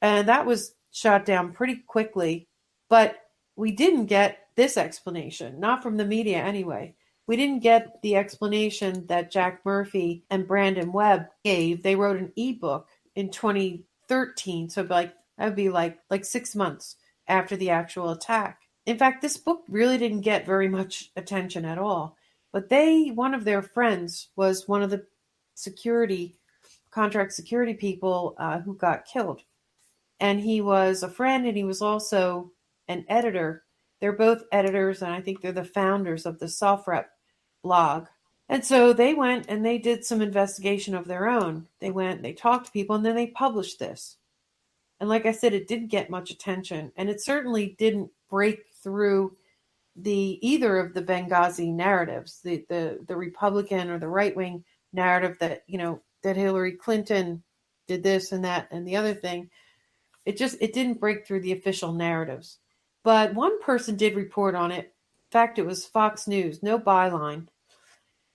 [SPEAKER 1] And that was shot down pretty quickly, but we didn't get this explanation, not from the media anyway. We didn't get the explanation that Jack Murphy and Brandon Webb gave. They wrote an ebook in 2013, so That would be like 6 months after the actual attack. In fact, this book really didn't get very much attention at all. But one of their friends was one of the contract security people who got killed. And he was a friend, and he was also an editor. They're both editors, and I think they're the founders of the SOFREP blog. And so they went and they did some investigation of their own. They went, they talked to people, and then they published this. And like I said, it didn't get much attention, and it certainly didn't break through either of the Benghazi narratives, the Republican or the right-wing narrative that, that Hillary Clinton did this and that and the other thing. It didn't break through the official narratives. But one person did report on it. In fact, it was Fox News, no byline.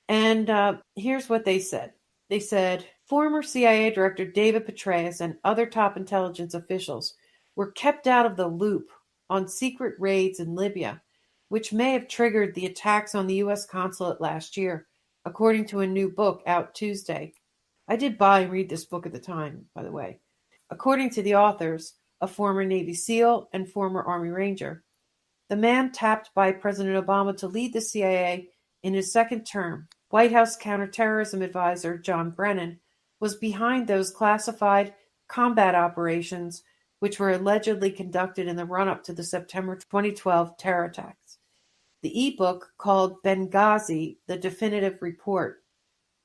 [SPEAKER 1] And here's what they said. They said, former CIA Director David Petraeus and other top intelligence officials were kept out of the loop on secret raids in Libya, which may have triggered the attacks on the U.S. consulate last year, according to a new book out Tuesday. I did buy and read this book at the time, by the way. According to the authors, a former Navy SEAL and former Army Ranger, the man tapped by President Obama to lead the CIA in his second term, White House counterterrorism advisor John Brennan, was behind those classified combat operations which were allegedly conducted in the run-up to the September 2012 terror attacks. The e-book, called Benghazi, The Definitive Report,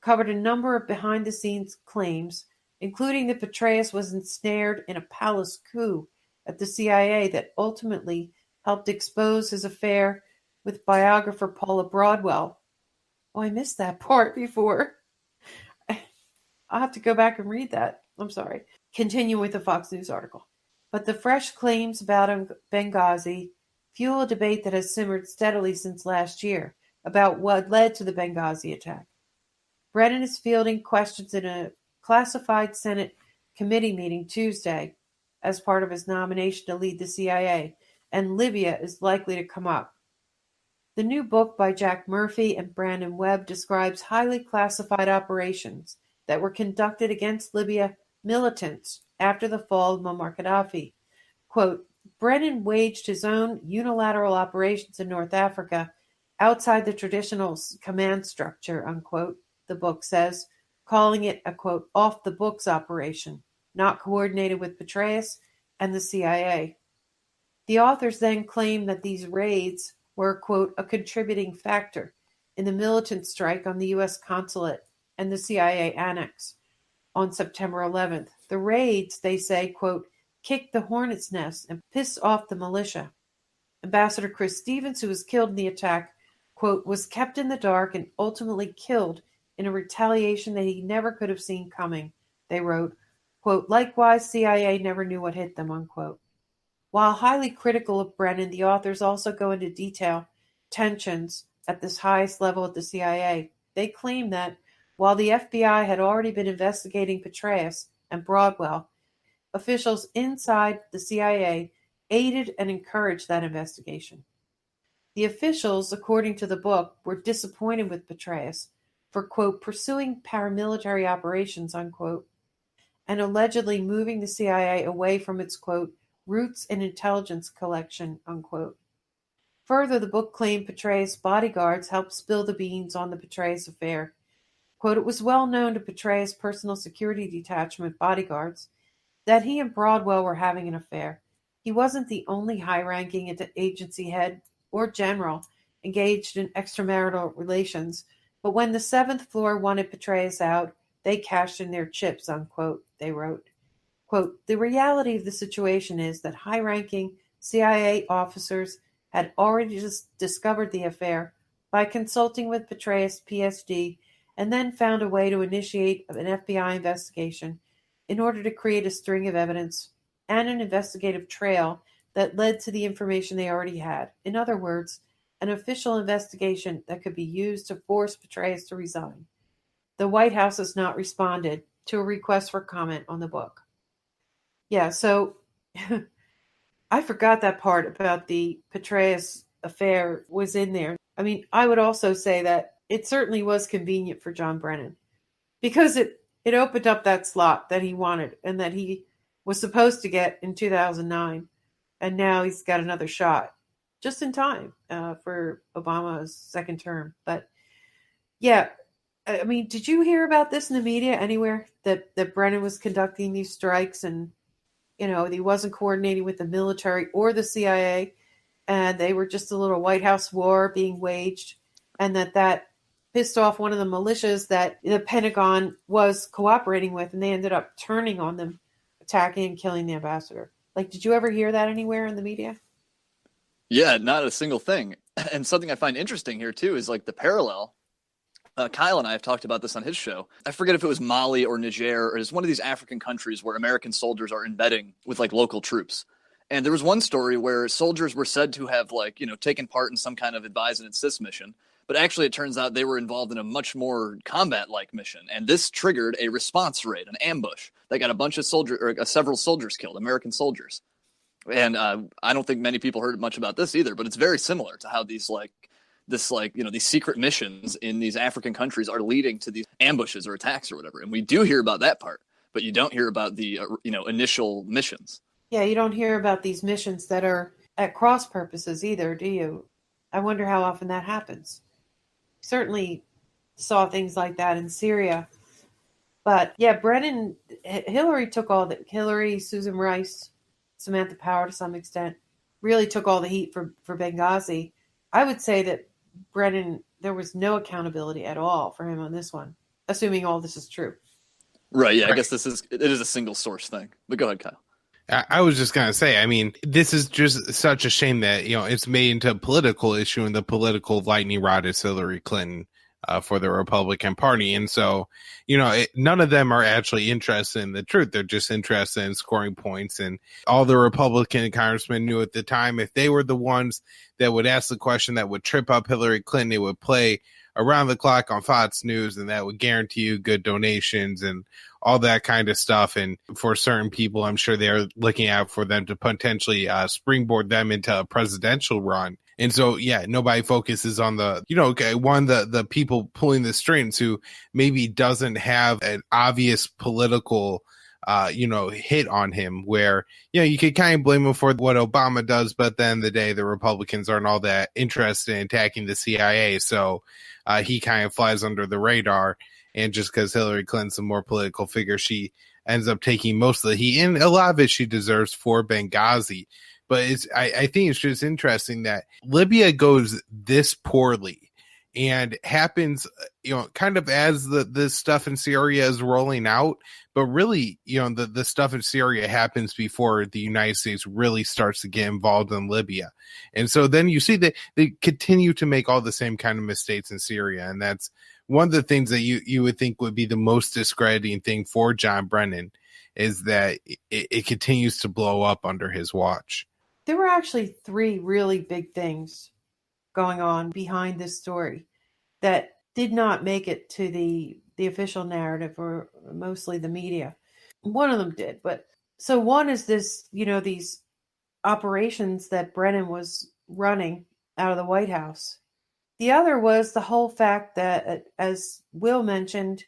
[SPEAKER 1] covered a number of behind-the-scenes claims, including that Petraeus was ensnared in a palace coup at the CIA that ultimately helped expose his affair with biographer Paula Broadwell. Oh, I missed that part before. I'll have to go back and read that. I'm sorry. Continue with the Fox News article. But the fresh claims about Benghazi fuel a debate that has simmered steadily since last year about what led to the Benghazi attack. Brennan is fielding questions in a classified Senate committee meeting Tuesday as part of his nomination to lead the CIA, and Libya is likely to come up. The new book by Jack Murphy and Brandon Webb describes highly classified operations that were conducted against Libya militants after the fall of Muammar Gaddafi. Quote, Brennan waged his own unilateral operations in North Africa outside the traditional command structure, unquote, the book says, calling it a, quote, off-the-books operation, not coordinated with Petraeus and the CIA. The authors then claim that these raids were, quote, a contributing factor in the militant strike on the U.S. consulate and the CIA annex on September 11th. The raids, they say, quote, kicked the hornet's nest and pissed off the militia. Ambassador Chris Stevens, who was killed in the attack, quote, was kept in the dark and ultimately killed in a retaliation that he never could have seen coming, they wrote. Quote, likewise, CIA never knew what hit them, unquote. While highly critical of Brennan, the authors also go into detail tensions at this highest level at the CIA. They claim that while the FBI had already been investigating Petraeus and Broadwell, officials inside the CIA aided and encouraged that investigation. The officials, according to the book, were disappointed with Petraeus for, quote, pursuing paramilitary operations, unquote, and allegedly moving the CIA away from its, quote, roots in intelligence collection, unquote. Further, the book claimed Petraeus' bodyguards helped spill the beans on the Petraeus affair. Quote, it was well known to Petraeus' personal security detachment bodyguards that he and Broadwell were having an affair. He wasn't the only high-ranking agency head or general engaged in extramarital relations, but when the seventh floor wanted Petraeus out, they cashed in their chips, unquote, they wrote. Quote, the reality of the situation is that high-ranking CIA officers had already discovered the affair by consulting with Petraeus' PSD and then found a way to initiate an FBI investigation in order to create a string of evidence and an investigative trail that led to the information they already had. In other words, an official investigation that could be used to force Petraeus to resign. The White House has not responded to a request for comment on the book. Yeah, so I forgot that part about the Petraeus affair was in there. I mean, I would also say that it certainly was convenient for John Brennan because it opened up that slot that he wanted and that he was supposed to get in 2009, and now he's got another shot just in time for Obama's second term. But yeah, I mean, did you hear about this in the media anywhere, that Brennan was conducting these strikes and, he wasn't coordinating with the military or the CIA, and they were just a little White House war being waged, and that pissed off one of the militias that the Pentagon was cooperating with, and they ended up turning on them, attacking and killing the ambassador? Like, did you ever hear that anywhere in the media?
[SPEAKER 18] Yeah, not a single thing. And something I find interesting here, too, is like the parallel. Kyle and I have talked about this on his show. I forget if it was Mali or Niger, or it's one of these African countries where American soldiers are embedding with like local troops. And there was one story where soldiers were said to have taken part in some kind of advise and assist mission. But actually, it turns out they were involved in a much more combat-like mission. And this triggered a response raid, an ambush that got a bunch of several soldiers killed, American soldiers. And I don't think many people heard much about this either, but it's very similar to how these these secret missions in these African countries are leading to these ambushes or attacks or whatever. And we do hear about that part, but you don't hear about the initial missions.
[SPEAKER 1] Yeah, you don't hear about these missions that are at cross purposes either, do you? I wonder how often that happens. Certainly saw things like that in Syria. But yeah, Hillary, Susan Rice, Samantha Power to some extent, really took all the heat for Benghazi. I would say that Brennan, there was no accountability at all for him on this one, assuming all this is true.
[SPEAKER 18] Right, yeah, I guess it is a single source thing. But go ahead, Kyle.
[SPEAKER 19] I was just going to say, I mean, this is just such a shame that, it's made into a political issue, and the political lightning rod is Hillary Clinton for the Republican Party. And so, none of them are actually interested in the truth. They're just interested in scoring points. And all the Republican congressmen knew at the time, if they were the ones that would ask the question that would trip up Hillary Clinton, it would play around the clock on Fox News, and that would guarantee you good donations and all that kind of stuff. And for certain people, I'm sure they're looking out for them to potentially springboard them into a presidential run. And so, yeah, nobody focuses on the people pulling the strings who maybe doesn't have an obvious political, hit on him, where, you could kind of blame him for what Obama does, but then the day the Republicans aren't all that interested in attacking the CIA. So he kind of flies under the radar. And just because Hillary Clinton's a more political figure, she ends up taking most of the heat, and a lot of it she deserves for Benghazi. But I think it's just interesting that Libya goes this poorly and happens, kind of as the stuff in Syria is rolling out. But really, the stuff in Syria happens before the United States really starts to get involved in Libya. And so then you see that they continue to make all the same kind of mistakes in Syria. And that's one of the things that you would think would be the most discrediting thing for John Brennan, is that it continues to blow up under his watch.
[SPEAKER 1] There were actually three really big things going on behind this story that did not make it to the official narrative, or mostly the media. One of them did, but so one is this, these operations that Brennan was running out of the White House. The other was the whole fact that, as Will mentioned,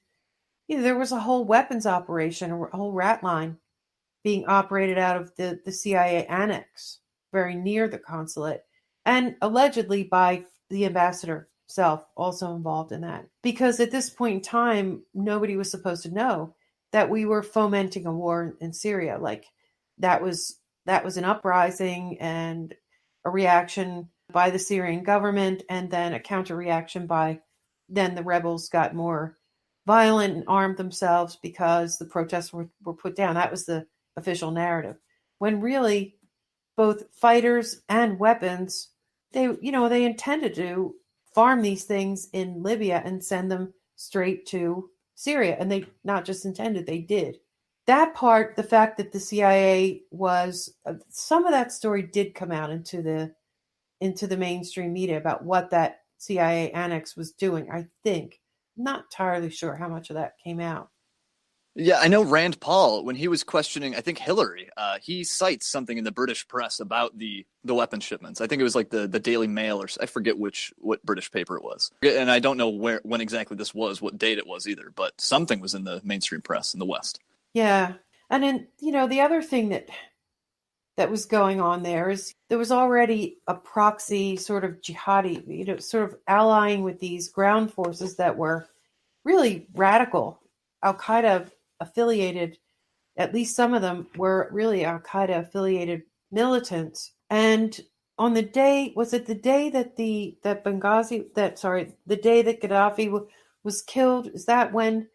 [SPEAKER 1] there was a whole weapons operation, a whole rat line being operated out of the CIA annex, very near the consulate, and allegedly by the ambassador himself, also involved in that. Because at this point in time, nobody was supposed to know that we were fomenting a war in Syria. Like that was an uprising and a reaction by the Syrian government, and then a counter reaction by then the rebels got more violent and armed themselves because the protests were put down. That was the official narrative. When really both fighters and weapons, they intended to farm these things in Libya and send them straight to Syria. And they not just intended, they did. That part, the fact that the CIA was, some of that story did come out into the mainstream media about what that CIA annex was doing, I think. I'm not entirely sure how much of that came out.
[SPEAKER 18] Yeah, I know Rand Paul, when he was questioning, I think, Hillary, he cites something in the British press about the weapon shipments. I think it was like the Daily Mail, or I forget what British paper it was. And I don't know when exactly this was, what date it was either, but something was in the mainstream press in the West.
[SPEAKER 1] Yeah. And then, the other thing that was going on there is there was already a proxy sort of jihadi, sort of allying with these ground forces that were really radical, Al-Qaeda affiliated. At least some of them were really Al-Qaeda affiliated militants. And on the day, was it the day that the day that Gaddafi was killed? Is that when,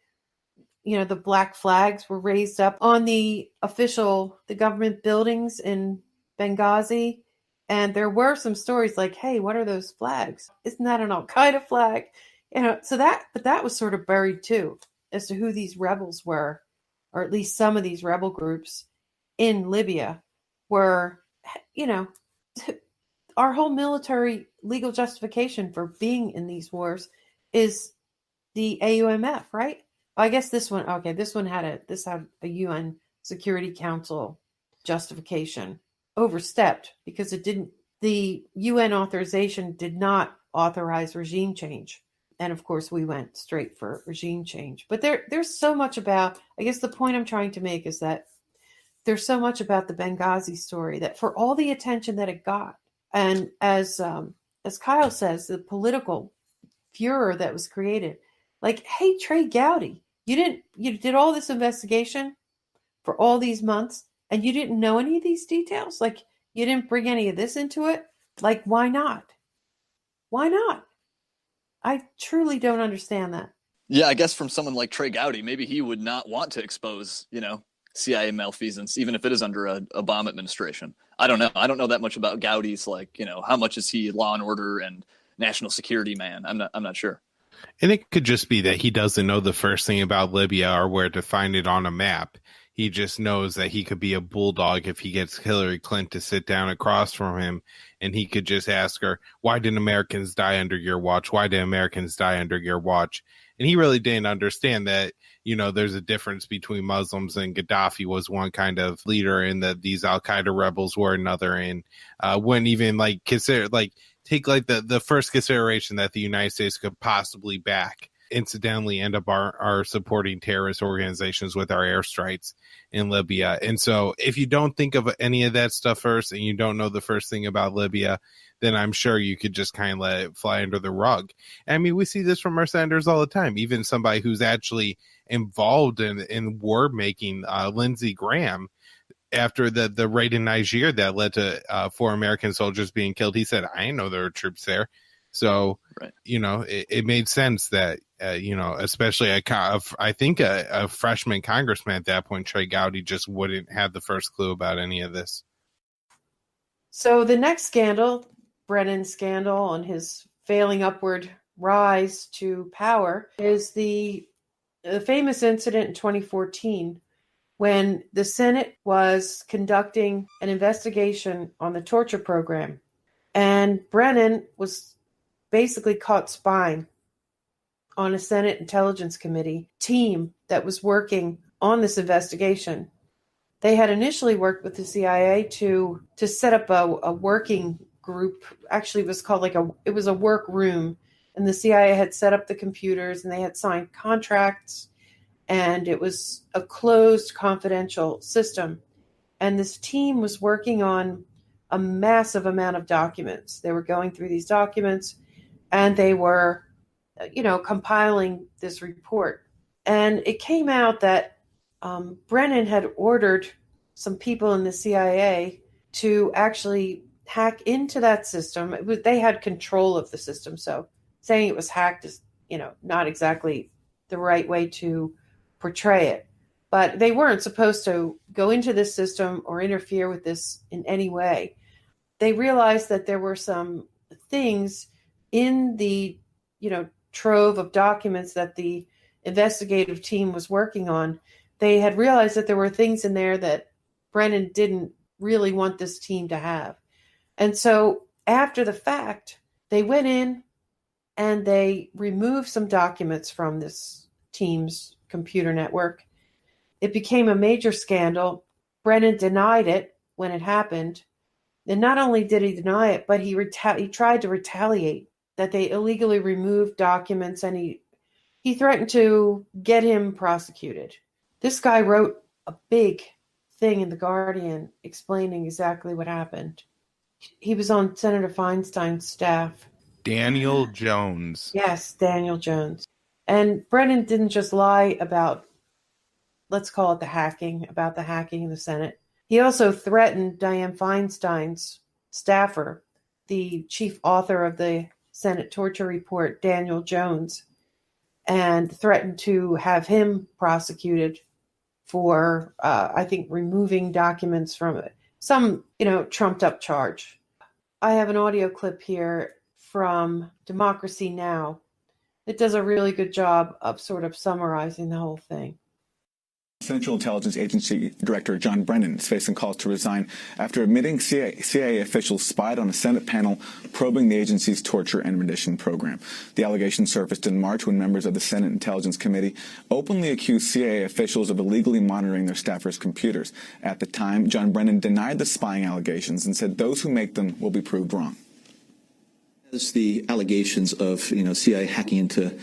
[SPEAKER 1] the black flags were raised up on the government buildings in Benghazi? And there were some stories like, hey, what are those flags? Isn't that an Al-Qaeda flag? But that was sort of buried too, as to who these rebels were, or at least some of these rebel groups in Libya were, our whole military legal justification for being in these wars is the AUMF, right? I guess this one had a UN Security Council justification overstepped because the UN authorization did not authorize regime change. And of course, we went straight for regime change. But there's so much about, I guess the point I'm trying to make is that there's so much about the Benghazi story that for all the attention that it got, and as Kyle says, the political furor that was created, like, hey, Trey Gowdy, you did all this investigation for all these months and you didn't know any of these details? Like, you didn't bring any of this into it? Like, why not? Why not? I truly don't understand that.
[SPEAKER 18] Yeah, I guess from someone like Trey Gowdy, maybe he would not want to expose, CIA malfeasance, even if it is under a Obama administration. I don't know. I don't know that much about Gowdy's, how much is he law and order and national security man? I'm not sure.
[SPEAKER 19] And it could just be that he doesn't know the first thing about Libya or where to find it on a map. He just knows that he could be a bulldog if he gets Hillary Clinton to sit down across from him, and he could just ask her, why did Americans die under your watch? Why did Americans die under your watch? And he really didn't understand that, there's a difference between Muslims, and Gaddafi was one kind of leader and that these Al-Qaeda rebels were another. And wouldn't even consider, take the first consideration that the United States could possibly back, incidentally end up our supporting terrorist organizations with our airstrikes in Libya. And so if you don't think of any of that stuff first, and you don't know the first thing about Libya, then I'm sure you could just kind of let it fly under the rug. I mean, we see this from our senators all the time. Even somebody who's actually involved in war making, Lindsey Graham, after the raid in Niger that led to 4 American soldiers being killed, he said, I didn't know there were troops there. So, right. It made sense that, especially I think a freshman congressman at that point, Trey Gowdy, just wouldn't have the first clue about any of this.
[SPEAKER 1] So the next scandal, Brennan's scandal on his failing upward rise to power, is the famous incident in 2014 when the Senate was conducting an investigation on the torture program. And Brennan was basically caught spying on a Senate Intelligence Committee team that was working on this investigation. They had initially worked with the CIA to set up a working group. Actually, it was called it was a work room, and the CIA had set up the computers and they had signed contracts, and it was a closed, confidential system. And this team was working on a massive amount of documents. They were going through these documents, and they were, compiling this report. And it came out that Brennan had ordered some people in the CIA to actually hack into that system. They had control of the system, so saying it was hacked is, not exactly the right way to portray it. But they weren't supposed to go into this system or interfere with this in any way. They realized that there were some things in the, trove of documents that the investigative team was working on. They had realized that there were things in there that Brennan didn't really want this team to have. And so after the fact, they went in and they removed some documents from this team's computer network. It became a major scandal. Brennan denied it when it happened. And not only did he deny it, but he tried to retaliate, that they illegally removed documents, and he threatened to get him prosecuted. This guy wrote a big thing in The Guardian explaining exactly what happened. He was on Senator Feinstein's staff.
[SPEAKER 19] Daniel Jones.
[SPEAKER 1] Yes, Daniel Jones. And Brennan didn't just lie about, let's call it the hacking in the Senate. He also threatened Dianne Feinstein's staffer, the chief author of the Senate torture report, Daniel Jones, and threatened to have him prosecuted for, I think, removing documents from it. Some, trumped up charge. I have an audio clip here from Democracy Now! It does a really good job of sort of summarizing the whole thing.
[SPEAKER 5] Central Intelligence Agency Director John Brennan is facing calls to resign after admitting CIA officials spied on a Senate panel probing the agency's torture and rendition program. The allegation surfaced in March when members of the Senate Intelligence Committee openly accused CIA officials of illegally monitoring their staffers' computers. At the time, John Brennan denied the spying allegations and said those who make them will be proved wrong.
[SPEAKER 4] As the allegations of CIA hacking into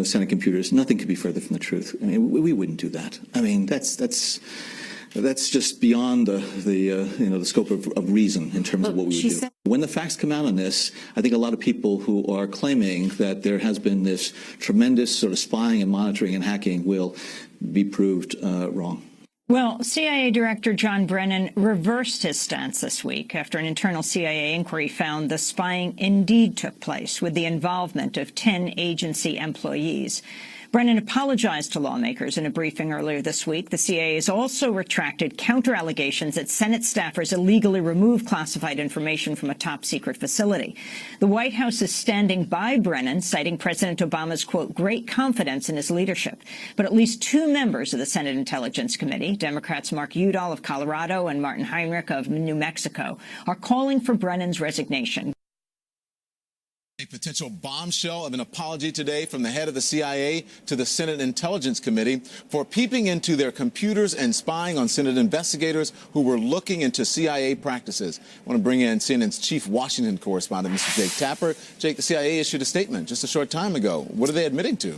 [SPEAKER 4] Senate computers, nothing could be further from the truth. I mean, we wouldn't do that. I mean, that's just beyond the scope of reason in terms of what we would do. When the facts come out on this, I think a lot of people who are claiming that there has been this tremendous sort of spying and monitoring and hacking will be proved wrong.
[SPEAKER 22] Well, CIA Director John Brennan reversed his stance this week after an internal CIA inquiry found the spying indeed took place with the involvement of 10 agency employees. Brennan apologized to lawmakers in a briefing earlier this week. The CIA has also retracted counter-allegations that Senate staffers illegally removed classified information from a top-secret facility. The White House is standing by Brennan, citing President Obama's, quote, great confidence in his leadership. But at least two members of the Senate Intelligence Committee, Democrats Mark Udall of Colorado and Martin Heinrich of New Mexico, are calling for Brennan's resignation.
[SPEAKER 23] A potential bombshell of an apology today from the head of the CIA to the Senate Intelligence Committee for peeping into their computers and spying on Senate investigators who were looking into CIA practices. I want to bring in CNN's chief Washington correspondent, Mr. Jake Tapper. Jake, the CIA issued a statement just a short time ago. What are they admitting to?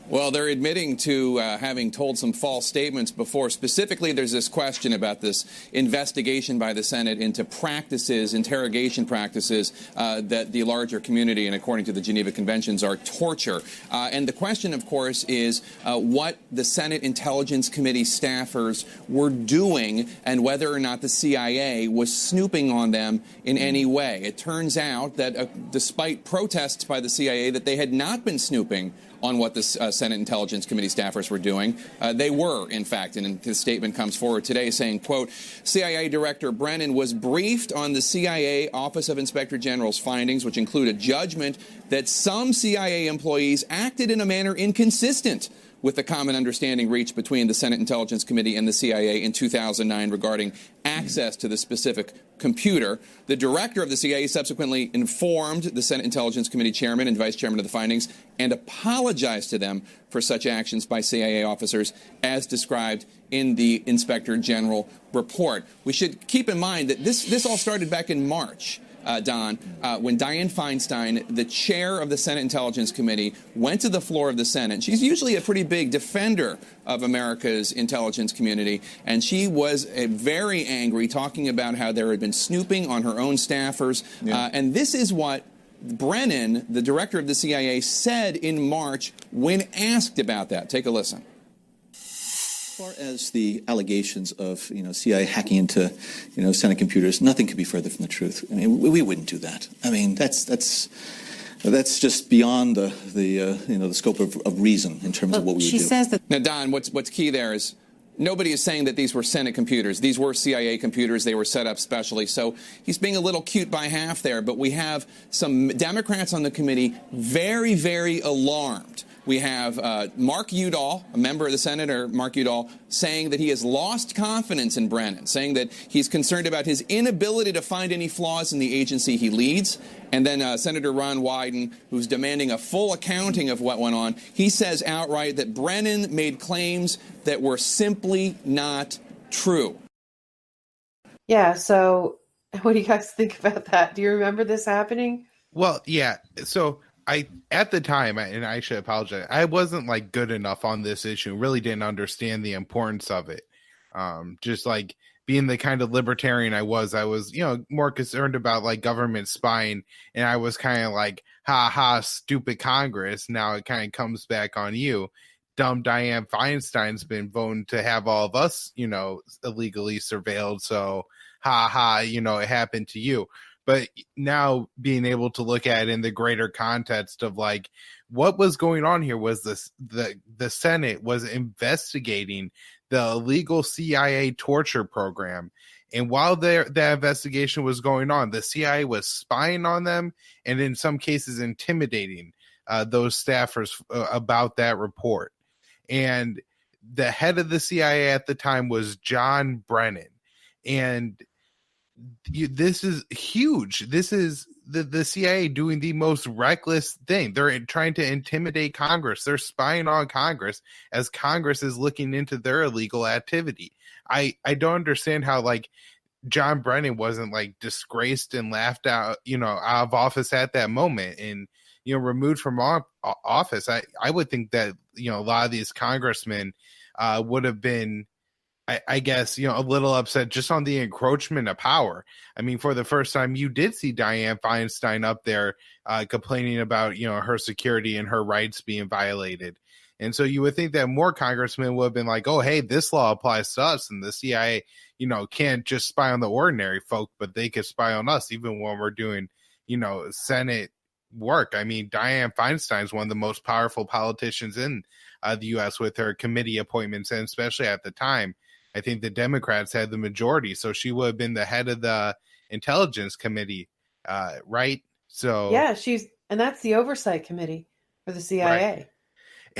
[SPEAKER 24] Well, they're admitting to having told some false statements before. Specifically, there's this question about this investigation by the Senate into practices, interrogation practices that the larger community, and according to the Geneva Conventions, are torture. And the question, of course, is what the Senate Intelligence Committee staffers were doing and whether or not the CIA was snooping on them in any way. It turns out that despite protests by the CIA that they had not been snooping on what the Senate Intelligence Committee staffers were doing. They were, in fact, and his statement comes forward today saying, quote, CIA Director Brennan was briefed on the CIA Office of Inspector General's findings, which include a judgment that some CIA employees acted in a manner inconsistent with the common understanding reached between the Senate Intelligence Committee and the CIA in 2009 regarding access to the specific computer. The director of the CIA subsequently informed the Senate Intelligence Committee chairman and vice chairman of the findings and apologized to them for such actions by CIA officers as described in the Inspector General report. We should keep in mind that this all started back in March. Don, when Dianne Feinstein, the chair of the Senate Intelligence Committee, went to the floor of the Senate. She's usually a pretty big defender of America's intelligence community, and she was very angry, talking about how there had been snooping on her own staffers. Yeah. And this is what Brennan, the director of the CIA, said in March when asked about that. Take a listen.
[SPEAKER 4] As far as the allegations of CIA hacking into Senate computers, nothing could be further from the truth. I mean, we wouldn't do that. I mean, that's just beyond the scope of reason in terms of what we would do.
[SPEAKER 24] She says that. Now, Don, what's key there is nobody is saying that these were Senate computers. These were CIA computers. They were set up specially. So he's being a little cute by half there. But we have some Democrats on the committee very, very alarmed. We have Mark Udall, a member of the Senate, Mark Udall, saying that he has lost confidence in Brennan, saying that he's concerned about his inability to find any flaws in the agency he leads. And then Senator Ron Wyden, who's demanding a full accounting of what went on, he says outright that Brennan made claims that were simply not true.
[SPEAKER 1] Yeah, so what do you guys think about that? Do you remember this happening?
[SPEAKER 19] Well, yeah, so at the time, and I should apologize, I wasn't good enough on this issue, really didn't understand the importance of it. Just like being the kind of libertarian I was, more concerned about like government spying, and I was kind of like, ha ha, stupid Congress. Now it kind of comes back on you. Dumb Dianne Feinstein's been voting to have all of us, illegally surveilled. So ha ha, it happened to you. But now being able to look at it in the greater context of like what was going on here was the Senate was investigating the illegal CIA torture program. And while that investigation was going on, the CIA was spying on them and in some cases intimidating those staffers about that report. And the head of the CIA at the time was John Brennan. And this is huge. This is the CIA doing the most reckless thing. They're trying to intimidate Congress. They're spying on Congress as Congress is looking into their illegal activity. I don't understand how like John Brennan wasn't like disgraced and laughed out, out of office at that moment and, removed from office. I would think that, a lot of these congressmen would have been, I guess, a little upset just on the encroachment of power. I mean, for the first time, you did see Dianne Feinstein up there complaining about, her security and her rights being violated. And so you would think that more congressmen would have been like, oh, hey, this law applies to us. And the CIA, can't just spy on the ordinary folk, but they could spy on us even when we're doing, Senate work. I mean, Dianne Feinstein is one of the most powerful politicians in the U.S. with her committee appointments. And especially at the time, I think the Democrats had the majority. So she would have been the head of the Intelligence Committee, right? So
[SPEAKER 1] yeah, and that's the Oversight Committee for the CIA.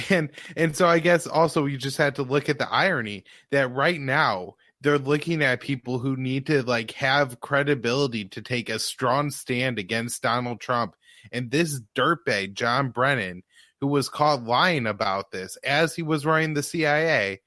[SPEAKER 19] Right. And so I guess also you just had to look at the irony that right now they're looking at people who need to like have credibility to take a strong stand against Donald Trump. And this dirtbag, John Brennan, who was caught lying about this as he was running the CIA,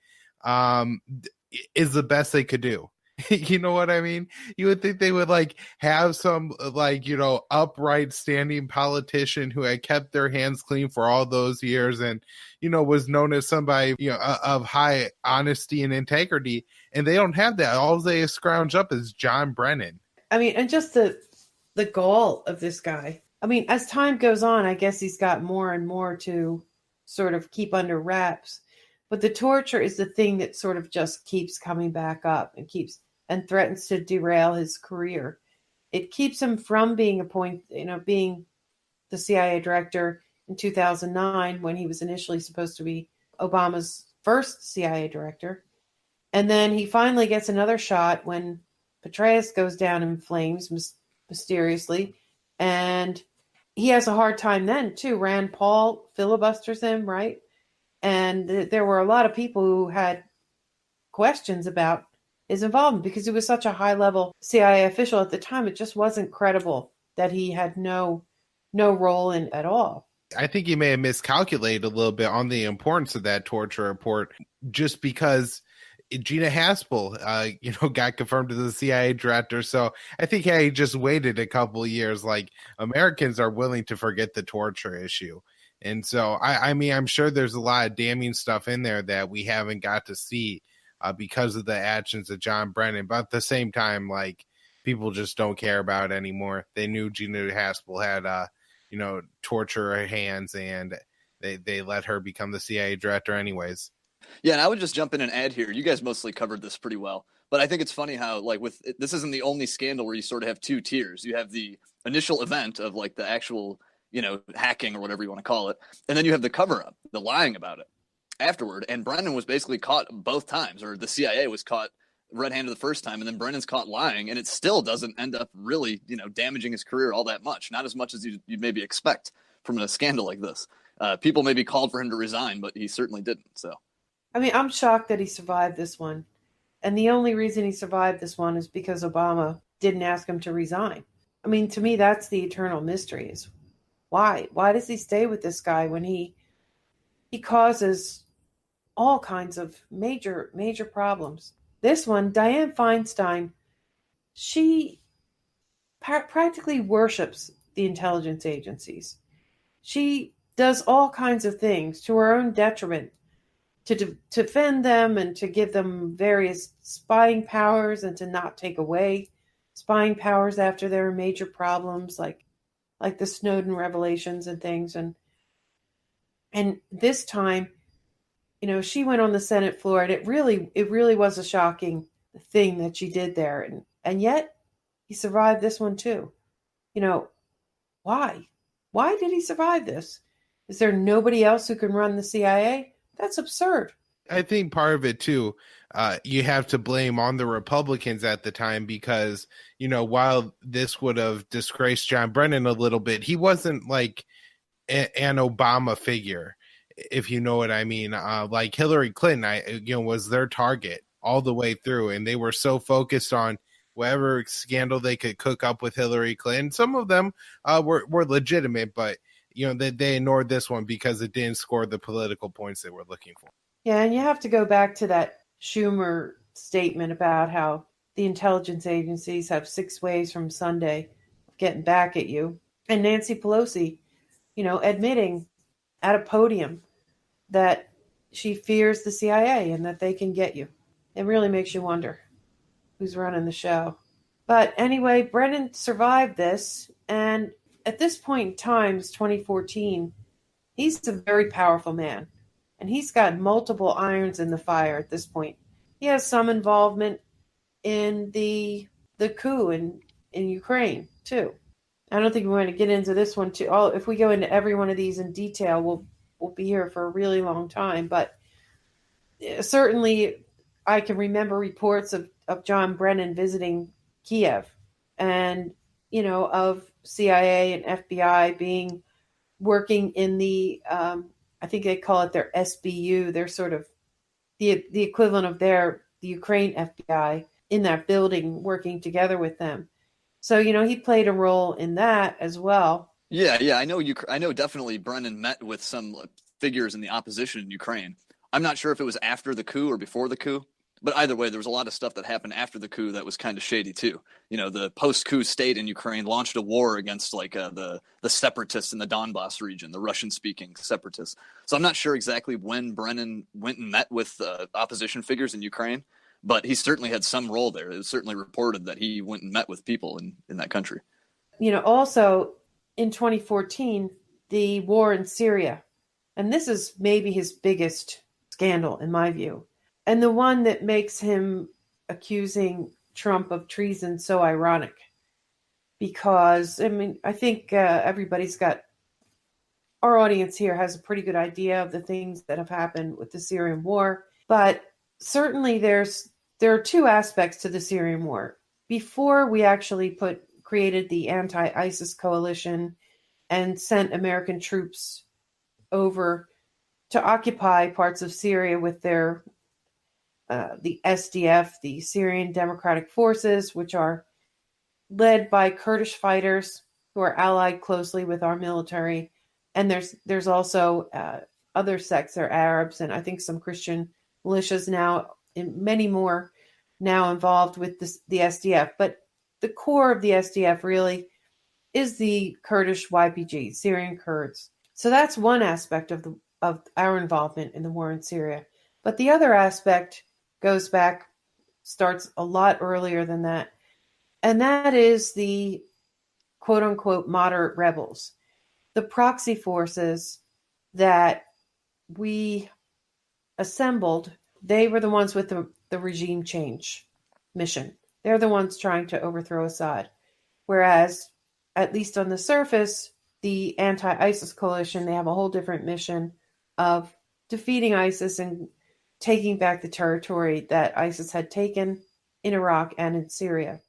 [SPEAKER 19] is the best they could do. You know what I mean? You would think they would like have some like, upright standing politician who had kept their hands clean for all those years and, was known as somebody, of high honesty and integrity. And they don't have that. All they scrounge up is John Brennan.
[SPEAKER 1] I mean, and just the gall of this guy. I mean, as time goes on, I guess he's got more and more to sort of keep under wraps. But the torture is the thing that sort of just keeps coming back up and threatens to derail his career. It keeps him from being being the CIA director in 2009 when he was initially supposed to be Obama's first CIA director. And then he finally gets another shot when Petraeus goes down in flames mysteriously. And he has a hard time then, too. Rand Paul filibusters him, right? And there were a lot of people who had questions about his involvement because he was such a high-level CIA official at the time. It just wasn't credible that he had no role in at all.
[SPEAKER 19] I think he may have miscalculated a little bit on the importance of that torture report just because Gina Haspel, got confirmed as the CIA director. So I think he just waited a couple of years. Like Americans are willing to forget the torture issue. And so, I mean, I'm sure there's a lot of damning stuff in there that we haven't got to see because of the actions of John Brennan. But at the same time, like, people just don't care about it anymore. They knew Gina Haspel had, torture her hands, and they let her become the CIA director anyways.
[SPEAKER 18] Yeah, and I would just jump in and add here. You guys mostly covered this pretty well. But I think it's funny how, like, this isn't the only scandal where you sort of have two tiers. You have the initial event of, like, the actual hacking or whatever you want to call it. And then you have the cover-up, the lying about it afterward. And Brennan was basically caught both times, or the CIA was caught red-handed the first time, and then Brennan's caught lying, and it still doesn't end up really, damaging his career all that much. Not as much as you'd maybe expect from a scandal like this. People maybe called for him to resign, but he certainly didn't. So,
[SPEAKER 1] I mean, I'm shocked that he survived this one. And the only reason he survived this one is because Obama didn't ask him to resign. I mean, to me, that's the eternal mystery is why? Why does he stay with this guy when he causes all kinds of major problems? This one, Dianne Feinstein, she practically worships the intelligence agencies. She does all kinds of things to her own detriment to defend them and to give them various spying powers and to not take away spying powers after there are major problems like the Snowden revelations and things. And this time, she went on the Senate floor, and it really was a shocking thing that she did there. And yet he survived this one too. Why? Why did he survive this? Is there nobody else who can run the CIA? That's absurd.
[SPEAKER 19] I think part of it too, you have to blame on the Republicans at the time because, while this would have disgraced John Brennan a little bit, he wasn't like an Obama figure, if you know what I mean. Like Hillary Clinton, was their target all the way through, and they were so focused on whatever scandal they could cook up with Hillary Clinton. Some of them were legitimate, but they ignored this one because it didn't score the political points they were looking for.
[SPEAKER 1] Yeah, and you have to go back to that Schumer statement about how the intelligence agencies have 6 ways from Sunday of getting back at you. And Nancy Pelosi, admitting at a podium that she fears the CIA and that they can get you. It really makes you wonder who's running the show. But anyway, Brennan survived this. And at this point in time, it's 2014, he's a very powerful man. And he's got multiple irons in the fire at this point. He has some involvement in the coup in Ukraine, too. I don't think we want to get into this one, too. If we go into every one of these in detail, we'll be here for a really long time. But certainly, I can remember reports of John Brennan visiting Kiev and, of CIA and FBI working in the I think they call it their SBU. They're sort of the equivalent of the Ukraine FBI in that building, working together with them. So, he played a role in that as well.
[SPEAKER 18] Yeah. I know definitely Brennan met with some figures in the opposition in Ukraine. I'm not sure if it was after the coup or before the coup, but either way, there was a lot of stuff that happened after the coup that was kind of shady too. The post-coup state in Ukraine launched a war against the separatists in the Donbass region, the Russian-speaking separatists. So I'm not sure exactly when Brennan went and met with opposition figures in Ukraine, but he certainly had some role there. It was certainly reported that he went and met with people in that country.
[SPEAKER 1] Also in 2014, the war in Syria, and this is maybe his biggest scandal in my view. And the one that makes him accusing Trump of treason so ironic. Because, I think our audience here has a pretty good idea of the things that have happened with the Syrian war. But certainly there are 2 aspects to the Syrian war. Before we actually created the anti-ISIS coalition and sent American troops over to occupy parts of Syria with their the SDF, the Syrian Democratic Forces, which are led by Kurdish fighters who are allied closely with our military. And there's also other sects, there are Arabs and I think some Christian militias now, and many more now involved with the SDF. But the core of the SDF really is the Kurdish YPG, Syrian Kurds. So that's one aspect of our involvement in the war in Syria. But the other aspect starts a lot earlier than that. And that is the quote unquote moderate rebels, the proxy forces that we assembled. They were the ones with the regime change mission. They're the ones trying to overthrow Assad. Whereas, at least on the surface, the anti-ISIS coalition, they have a whole different mission of defeating ISIS and taking back the territory that ISIS had taken in Iraq and in Syria.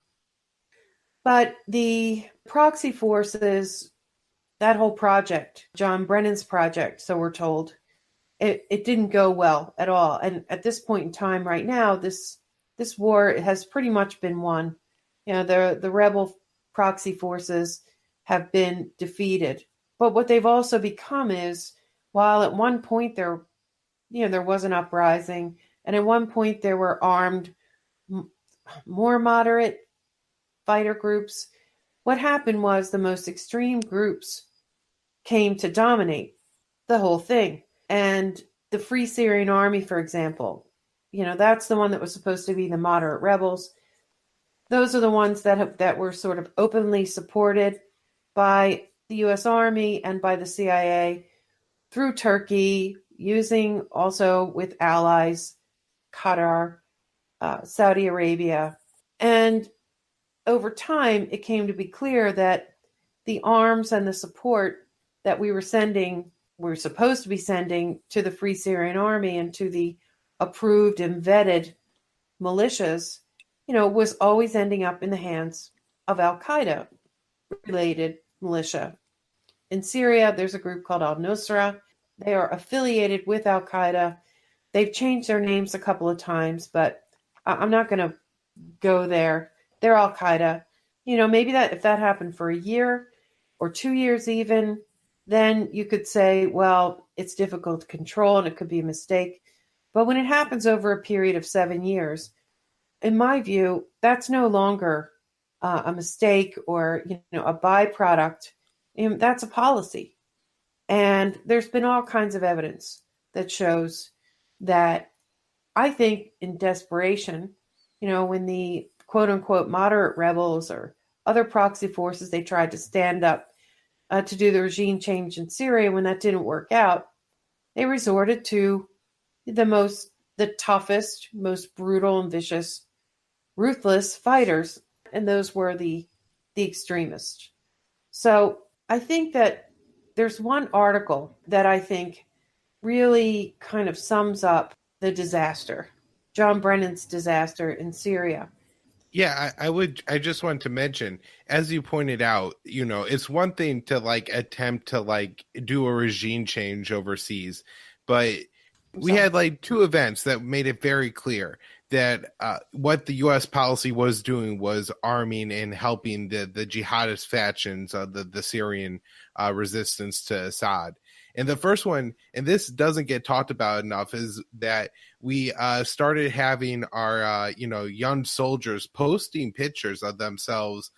[SPEAKER 1] But the proxy forces, that whole project, John Brennan's project, so we're told, it didn't go well at all. And at this point in time right now, this war has pretty much been won. The rebel proxy forces have been defeated. But what they've also become is, while at one point there was an uprising, and at one point there were armed, more moderate fighter groups, what happened was the most extreme groups came to dominate the whole thing. And the Free Syrian Army, for example, that's the one that was supposed to be the moderate rebels. Those are the ones that were sort of openly supported by the U.S. Army and by the CIA through Turkey, using also with allies, Qatar, Saudi Arabia. And over time, it came to be clear that the arms and the support that we were supposed to be sending to the Free Syrian Army and to the approved and vetted militias, was always ending up in the hands of Al-Qaeda related militia. In Syria, there's a group called al-Nusra. They are affiliated with Al-Qaeda. They've changed their names a couple of times, but I'm not going to go there. They're Al-Qaeda. Maybe that if that happened for a year or 2 years even, then you could say, well, it's difficult to control and it could be a mistake. But when it happens over a period of 7 years, in my view, that's no longer a mistake or a byproduct. That's a policy. And there's been all kinds of evidence that shows that, I think, in desperation, when the quote unquote moderate rebels or other proxy forces, they tried to stand up to do the regime change in Syria, when that didn't work out, they resorted to the toughest, most brutal and vicious, ruthless fighters, and those were the extremists. So I think that there's one article that I think really kind of sums up the disaster, John Brennan's disaster in Syria.
[SPEAKER 19] Yeah, I just want to mention, as you pointed out, it's one thing to attempt to do a regime change overseas, but we had 2 events that made it very clear that what the U.S. policy was doing was arming and helping the jihadist factions of the Syrian resistance to Assad. And the first one, and this doesn't get talked about enough, is that we started having our, young soldiers posting pictures of themselves,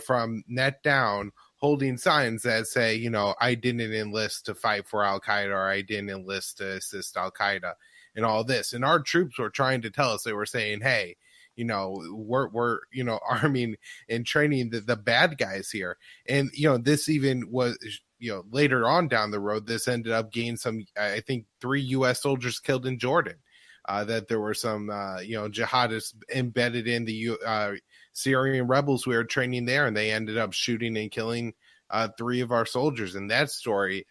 [SPEAKER 19] from net down, holding signs that say, I didn't enlist to fight for Al-Qaeda, or I didn't enlist to assist Al-Qaeda, and all this. And our troops were trying to tell us, they were saying, hey, we're arming and training the bad guys here. And, this even was, later on down the road, this ended up getting some, I think 3 U.S. soldiers killed in Jordan, that there were some, jihadists embedded in the Syrian rebels we were training there, and they ended up shooting and killing 3 of our soldiers. And that story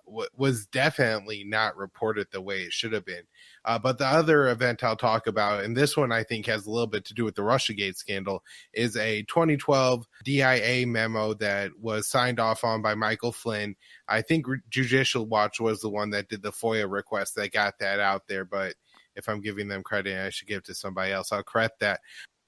[SPEAKER 19] was definitely not reported the way it should have been. But the other event I'll talk about, and this one I think has a little bit to do with the Russiagate scandal, is a 2012 DIA memo that was signed off on by Michael Flynn. I think Judicial Watch was the one that did the FOIA request that got that out there, but if I'm giving them credit, I should give it to somebody else. I'll correct that.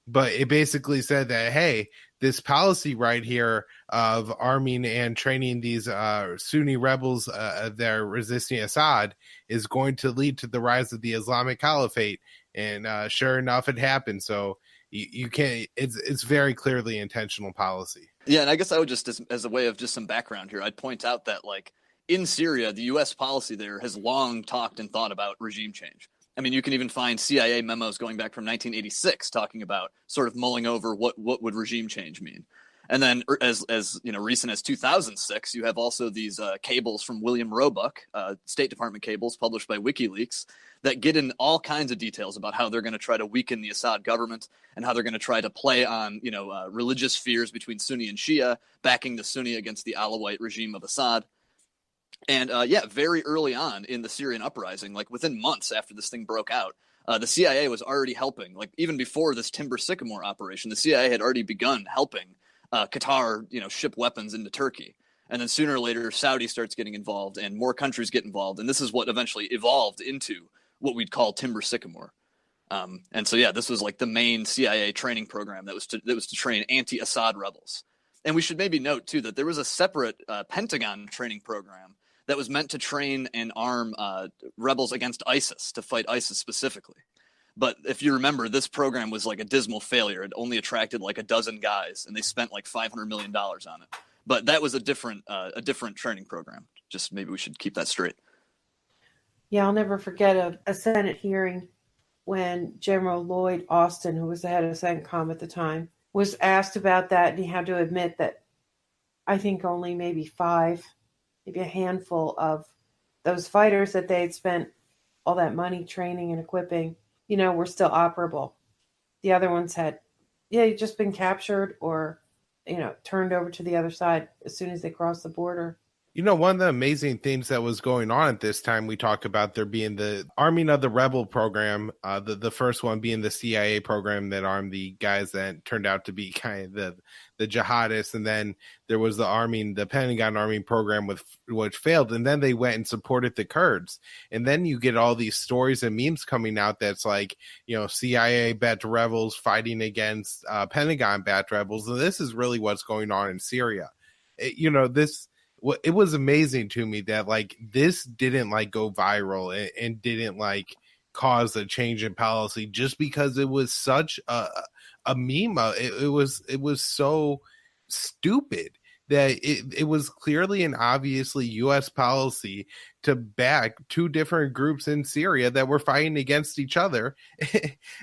[SPEAKER 19] But it basically said that, hey, this policy right here of arming and training these Sunni rebels that are resisting Assad is going to lead to the rise of the Islamic Caliphate. And sure enough, it happened. So you can't, it's very clearly intentional policy.
[SPEAKER 18] Yeah, and I guess I would just, as a way of just some background here, I'd point out that, in Syria, the U.S. policy there has long talked and thought about regime change. I mean, you can even find CIA memos going back from 1986 talking about sort of mulling over what would regime change mean. And then as recent as 2006, you have also these cables from William Roebuck, State Department cables published by WikiLeaks, that get in all kinds of details about how they're going to try to weaken the Assad government and how they're going to try to play on, religious fears between Sunni and Shia, backing the Sunni against the Alawite regime of Assad. And very early on in the Syrian uprising, within months after this thing broke out, the CIA was already helping. Even before this Timber Sycamore operation, the CIA had already begun helping Qatar, ship weapons into Turkey. And then sooner or later, Saudi starts getting involved and more countries get involved. And this is what eventually evolved into what we'd call Timber Sycamore. And so, this was the main CIA training program that was to train anti-Assad rebels. And we should maybe note, too, that there was a separate Pentagon training program that was meant to train and arm rebels against ISIS, to fight ISIS specifically. But if you remember, this program was a dismal failure. It only attracted a dozen guys, and they spent $500 million on it. But that was a different training program. Just maybe we should keep that straight.
[SPEAKER 1] Yeah, I'll never forget a Senate hearing when General Lloyd Austin, who was the head of CENTCOM at the time, was asked about that, and he had to admit that I think only maybe maybe a handful of those fighters that they had spent all that money training and equipping, were still operable. The other ones had, just been captured or, turned over to the other side as soon as they crossed the border.
[SPEAKER 19] One of the amazing things that was going on at this time, we talk about there being the Arming of the Rebel program, the first one being the CIA program that armed the guys that turned out to be kind of the jihadists. And then there was the Pentagon arming program which failed. And then they went and supported the Kurds. And then you get all these stories and memes coming out that's like, CIA-backed rebels fighting against Pentagon-backed rebels. And this is really what's going on in Syria. It was amazing to me that this didn't go viral and didn't cause a change in policy just because it was such a meme. It was so stupid that it was clearly and obviously U.S. policy to back two different groups in Syria that were fighting against each other.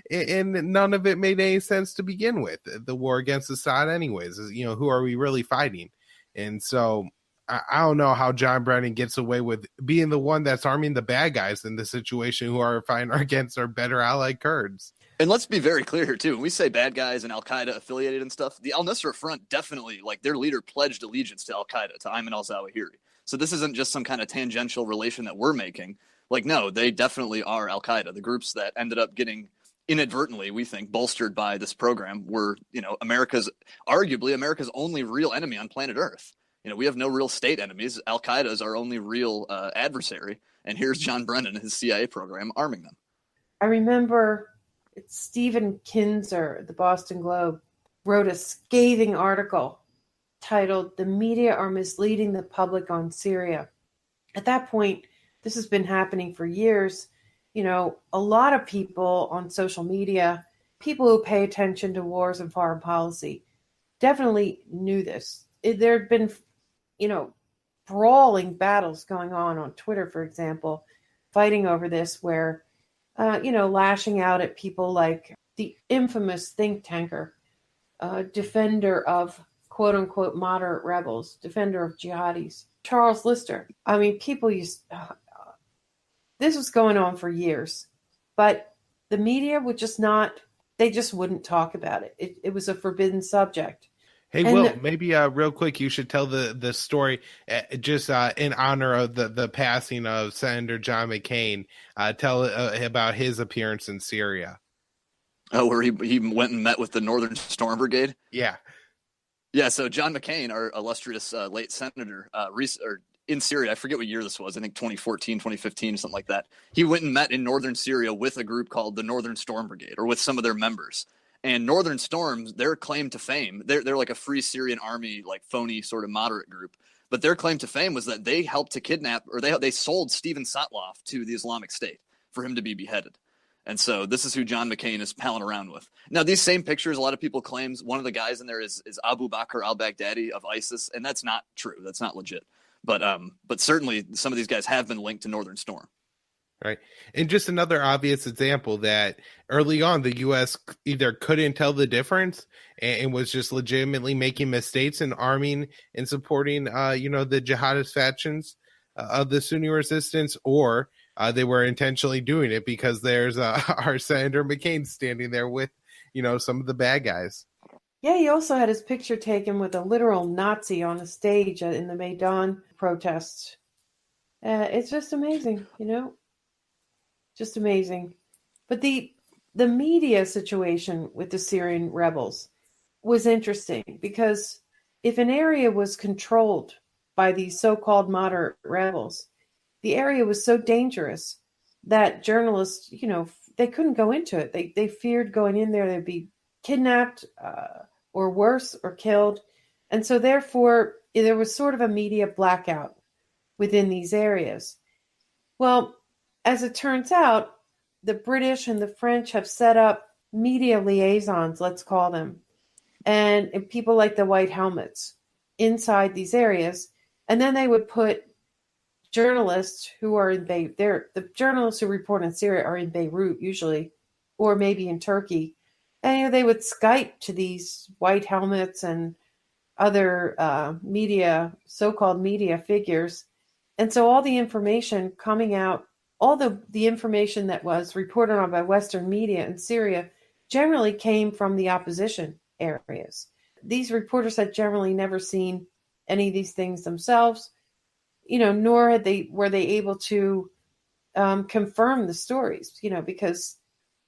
[SPEAKER 19] And none of it made any sense to begin with. The war against Assad anyways, who are we really fighting? And so I don't know how John Brennan gets away with being the one that's arming the bad guys in the situation who are fighting against our better allied Kurds.
[SPEAKER 18] And let's be very clear here, too. When we say bad guys and Al-Qaeda affiliated and stuff, the al-Nusra Front definitely, their leader pledged allegiance to Al-Qaeda, to Ayman al-Zawahiri. So this isn't just some kind of tangential relation that we're making. No, they definitely are Al-Qaeda. The groups that ended up getting inadvertently, we think, bolstered by this program were, arguably America's only real enemy on planet Earth. We have no real state enemies. Al-Qaeda is our only real adversary. And here's John Brennan and his CIA program arming them.
[SPEAKER 1] I remember Stephen Kinzer, the Boston Globe, wrote a scathing article titled "The Media Are Misleading the Public on Syria." At that point, this has been happening for years. A lot of people on social media, people who pay attention to wars and foreign policy, definitely knew this. There had been brawling battles going on Twitter, for example, fighting over this where, lashing out at people like the infamous think tanker, defender of quote unquote moderate rebels, defender of jihadis, Charles Lister. I mean, this was going on for years, but the media would they just wouldn't talk about it. It was a forbidden subject.
[SPEAKER 19] Hey, Will, maybe real quick, you should tell the story just in honor of the passing of Senator John McCain. Tell about his appearance in Syria.
[SPEAKER 18] Oh, where he went and met with the Northern Storm Brigade?
[SPEAKER 19] Yeah.
[SPEAKER 18] Yeah, so John McCain, our illustrious late senator, in Syria, I forget what year this was, I think 2014, 2015, something like that. He went and met in northern Syria with a group called the Northern Storm Brigade, or with some of their members. And Northern Storms, their claim to fame, they're like a Free Syrian Army, phony sort of moderate group. But their claim to fame was that they helped to kidnap, or they sold Stephen Sotloff to the Islamic State for him to be beheaded. And so this is who John McCain is palling around with. Now, these same pictures, a lot of people claim one of the guys in there is Abu Bakr al-Baghdadi of ISIS, and that's not true. That's not legit. But certainly some of these guys have been linked to Northern Storm.
[SPEAKER 19] Right. And just another obvious example that early on, the U.S. either couldn't tell the difference and was just legitimately making mistakes in arming and supporting, the jihadist factions of the Sunni resistance, or they were intentionally doing it because there's our Senator McCain standing there with, some of the bad guys.
[SPEAKER 1] Yeah, he also had his picture taken with a literal Nazi on a stage in the Maidan protests. It's just amazing, Just amazing. But the media situation with the Syrian rebels was interesting because if an area was controlled by these so-called moderate rebels, the area was so dangerous that journalists, they couldn't go into it. They feared going in there, they'd be kidnapped or worse, or killed. And so therefore, there was sort of a media blackout within these areas. Well, as it turns out, the British and the French have set up media liaisons, let's call them, and people like the White Helmets inside these areas. And then they would put journalists who are in the journalists who report in Syria are in Beirut usually, or maybe in Turkey. And they would Skype to these white helmets and other so-called media figures. And so all the information coming out, all the information that was reported on by Western media in Syria generally came from the opposition areas. These reporters had generally never seen any of these things themselves, nor were they able to confirm the stories, because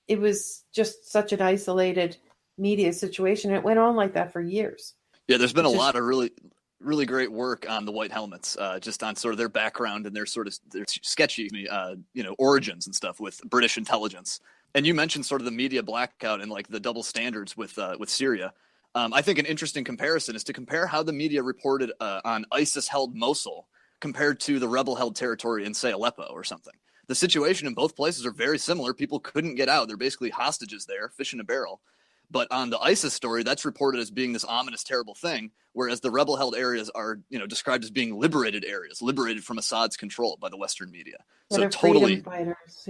[SPEAKER 1] it was just such an isolated media situation. It went on like that for years.
[SPEAKER 18] Yeah, there's been a lot of really, really great work on the White Helmets, just on sort of their background and their sort of their sketchy, origins and stuff with British intelligence. And you mentioned sort of the media blackout and like the double standards with Syria. I think an interesting comparison is to compare how the media reported on ISIS-held Mosul compared to the rebel-held territory in, say, Aleppo or something. The situation in both places are very similar. People couldn't get out. They're basically hostages there, fish in a barrel. But on the ISIS story, that's reported as being this ominous, terrible thing, whereas the rebel-held areas are, described as being liberated areas, liberated from Assad's control by the Western media.
[SPEAKER 1] So totally freedom fighters,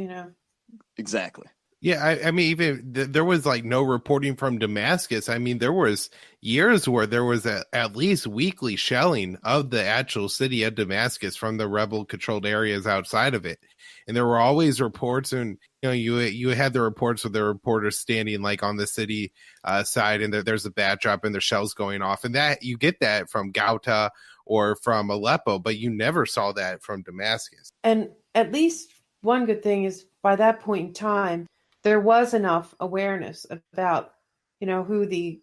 [SPEAKER 18] Exactly.
[SPEAKER 19] Yeah, I mean, even there was like no reporting from Damascus. I mean, there was years where there was at least weekly shelling of the actual city of Damascus from the rebel-controlled areas outside of it. And there were always reports, and you had the reports with the reporters standing like on the city side, and there's a bat drop and there's shells going off, and that you get that from Ghouta or from Aleppo, but you never saw that from Damascus.
[SPEAKER 1] And at least one good thing is by that point in time, there was enough awareness about, who the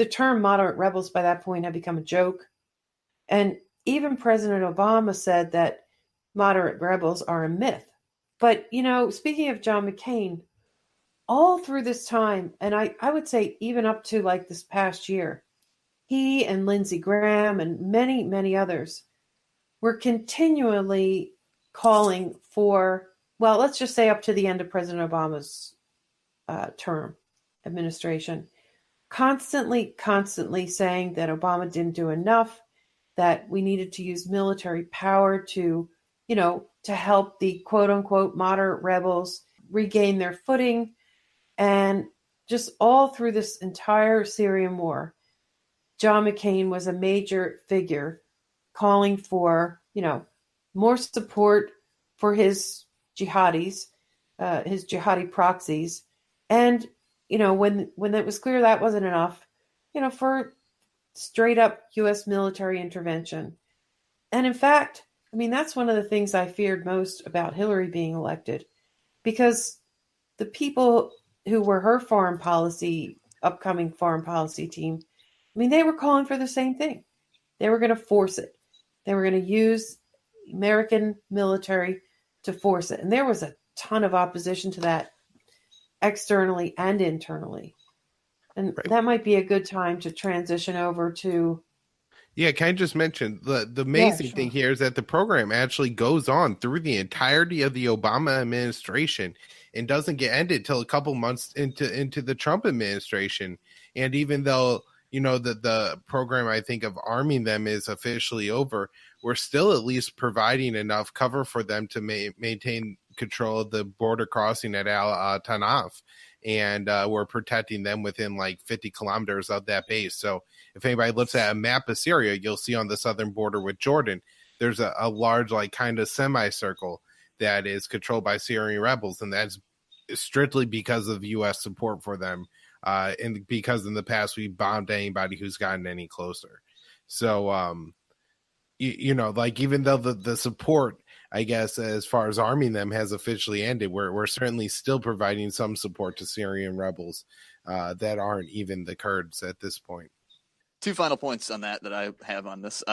[SPEAKER 1] term moderate rebels by that point had become a joke. And even President Obama said that moderate rebels are a myth. But, speaking of John McCain, all through this time, and I would say even up to like this past year, he and Lindsey Graham and many, many others were continually calling for, well, let's just say up to the end of President Obama's term administration, constantly saying that Obama didn't do enough, that we needed to use military power to help the quote unquote moderate rebels regain their footing. And just all through this entire Syrian war, John McCain was a major figure calling for, more support for his jihadis, his jihadi proxies. And, when it was clear that wasn't enough, for straight up U.S. military intervention. And in fact, that's one of the things I feared most about Hillary being elected, because the people who were her upcoming foreign policy team, they were calling for the same thing. They were going to force it. They were going to use American military to force it. And there was a ton of opposition to that externally and internally. And that might be a good time to transition over to...
[SPEAKER 19] Yeah, can I just mention the amazing thing here is that the program actually goes on through the entirety of the Obama administration and doesn't get ended till a couple months into the Trump administration. And even though, the program, I think, of arming them is officially over, we're still at least providing enough cover for them to maintain control of the border crossing at Al-Tanaf. And we're protecting them within like 50 kilometers of that base. So if anybody looks at a map of Syria, you'll see on the southern border with Jordan, there's a large like kind of semicircle that is controlled by Syrian rebels. And that's strictly because of U.S. support for them. And because in the past we bombed anybody who's gotten any closer. So, like even though the support, I guess, as far as arming them has officially ended, we're certainly still providing some support to Syrian rebels that aren't even the Kurds at this point.
[SPEAKER 18] Two final points on that I have on this.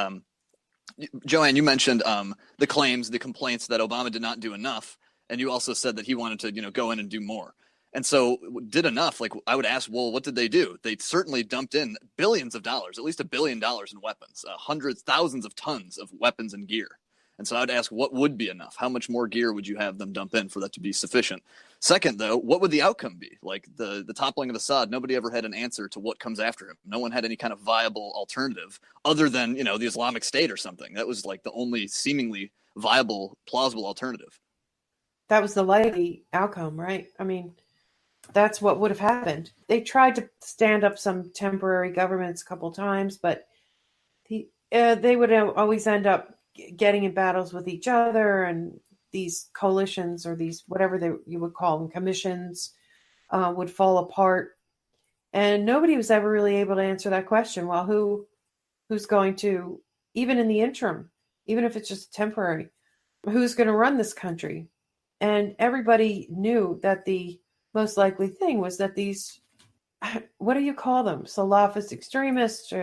[SPEAKER 18] Joanne, you mentioned the complaints that Obama did not do enough. And you also said that he wanted to, go in and do more. And so did enough. Like I would ask, well, what did they do? They certainly dumped in billions of dollars, at least $1 billion in weapons, hundreds, thousands of tons of weapons and gear. And so I'd ask, what would be enough? How much more gear would you have them dump in for that to be sufficient? Second, though, what would the outcome be? Like the toppling of Assad, nobody ever had an answer to what comes after him. No one had any kind of viable alternative other than, the Islamic State or something. That was like the only seemingly viable, plausible alternative.
[SPEAKER 1] That was the likely outcome, right? I mean, that's what would have happened. They tried to stand up some temporary governments a couple times, but they would always end up getting in battles with each other, and these coalitions or these whatever you would call them, commissions, would fall apart. And nobody was ever really able to answer that question. Well, who's going to, even in the interim, even if it's just temporary, who's going to run this country? And everybody knew that the most likely thing was that these, what do you call them? Salafist extremists,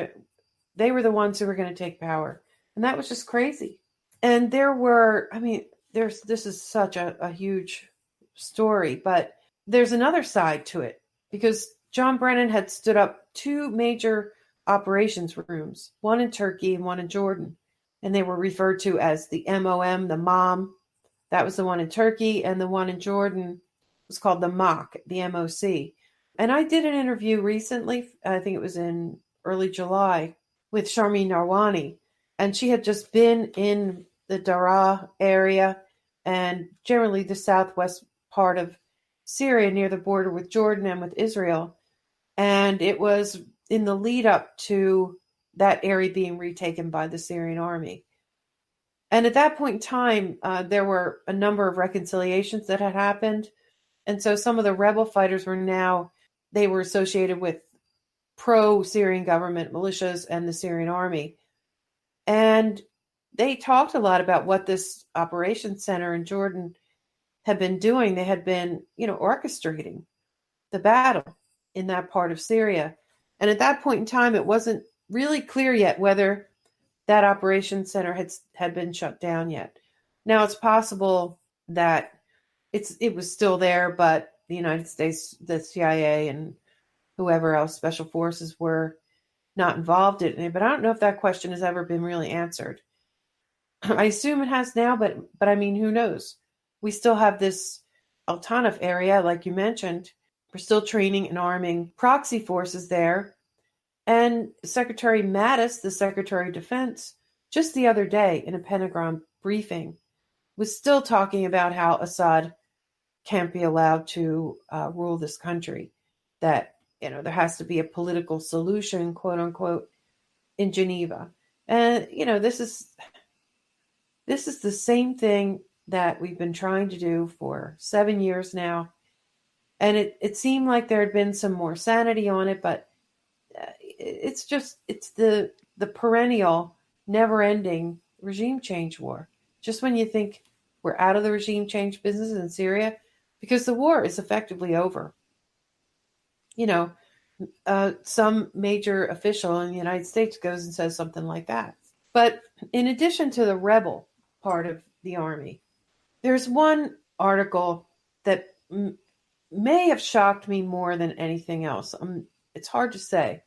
[SPEAKER 1] they were the ones who were going to take power. And that was just crazy. And this is such a huge story, but there's another side to it, because John Brennan had stood up 2 major operations rooms, one in Turkey and one in Jordan. And they were referred to as the MOM, the MOM. That was the one in Turkey, and the one in Jordan was called the MOC, the MOC. And I did an interview recently, I think it was in early July, with Sharmeen Narwani. And she had just been in the Daraa area and generally the southwest part of Syria near the border with Jordan and with Israel. And it was in the lead up to that area being retaken by the Syrian army. And at that point in time, there were a number of reconciliations that had happened. And so some of the rebel fighters they were associated with pro-Syrian government militias and the Syrian army. And they talked a lot about what this operations center in Jordan had been doing. They had been, orchestrating the battle in that part of Syria. And at that point in time, it wasn't really clear yet whether that operations center had been shut down yet. Now, it's possible that it was still there, but the United States, the CIA, and whoever else, special forces, were not involved in it. But I don't know if that question has ever been really answered. I assume it has now, but I mean, who knows? We still have this Al Tanf area, like you mentioned. We're still training and arming proxy forces there. And Secretary Mattis, the Secretary of Defense, just the other day in a Pentagon briefing, was still talking about how Assad can't be allowed to rule this country, that there has to be a political solution, quote unquote, in Geneva. And this is the same thing that we've been trying to do for 7 years now. And it seemed like there had been some more sanity on it, but it's the perennial, never-ending regime change war. Just when you think we're out of the regime change business in Syria, because the war is effectively over. Some major official in the United States goes and says something like that. But in addition to the rebel part of the army, there's one article that may have shocked me more than anything else. It's hard to say,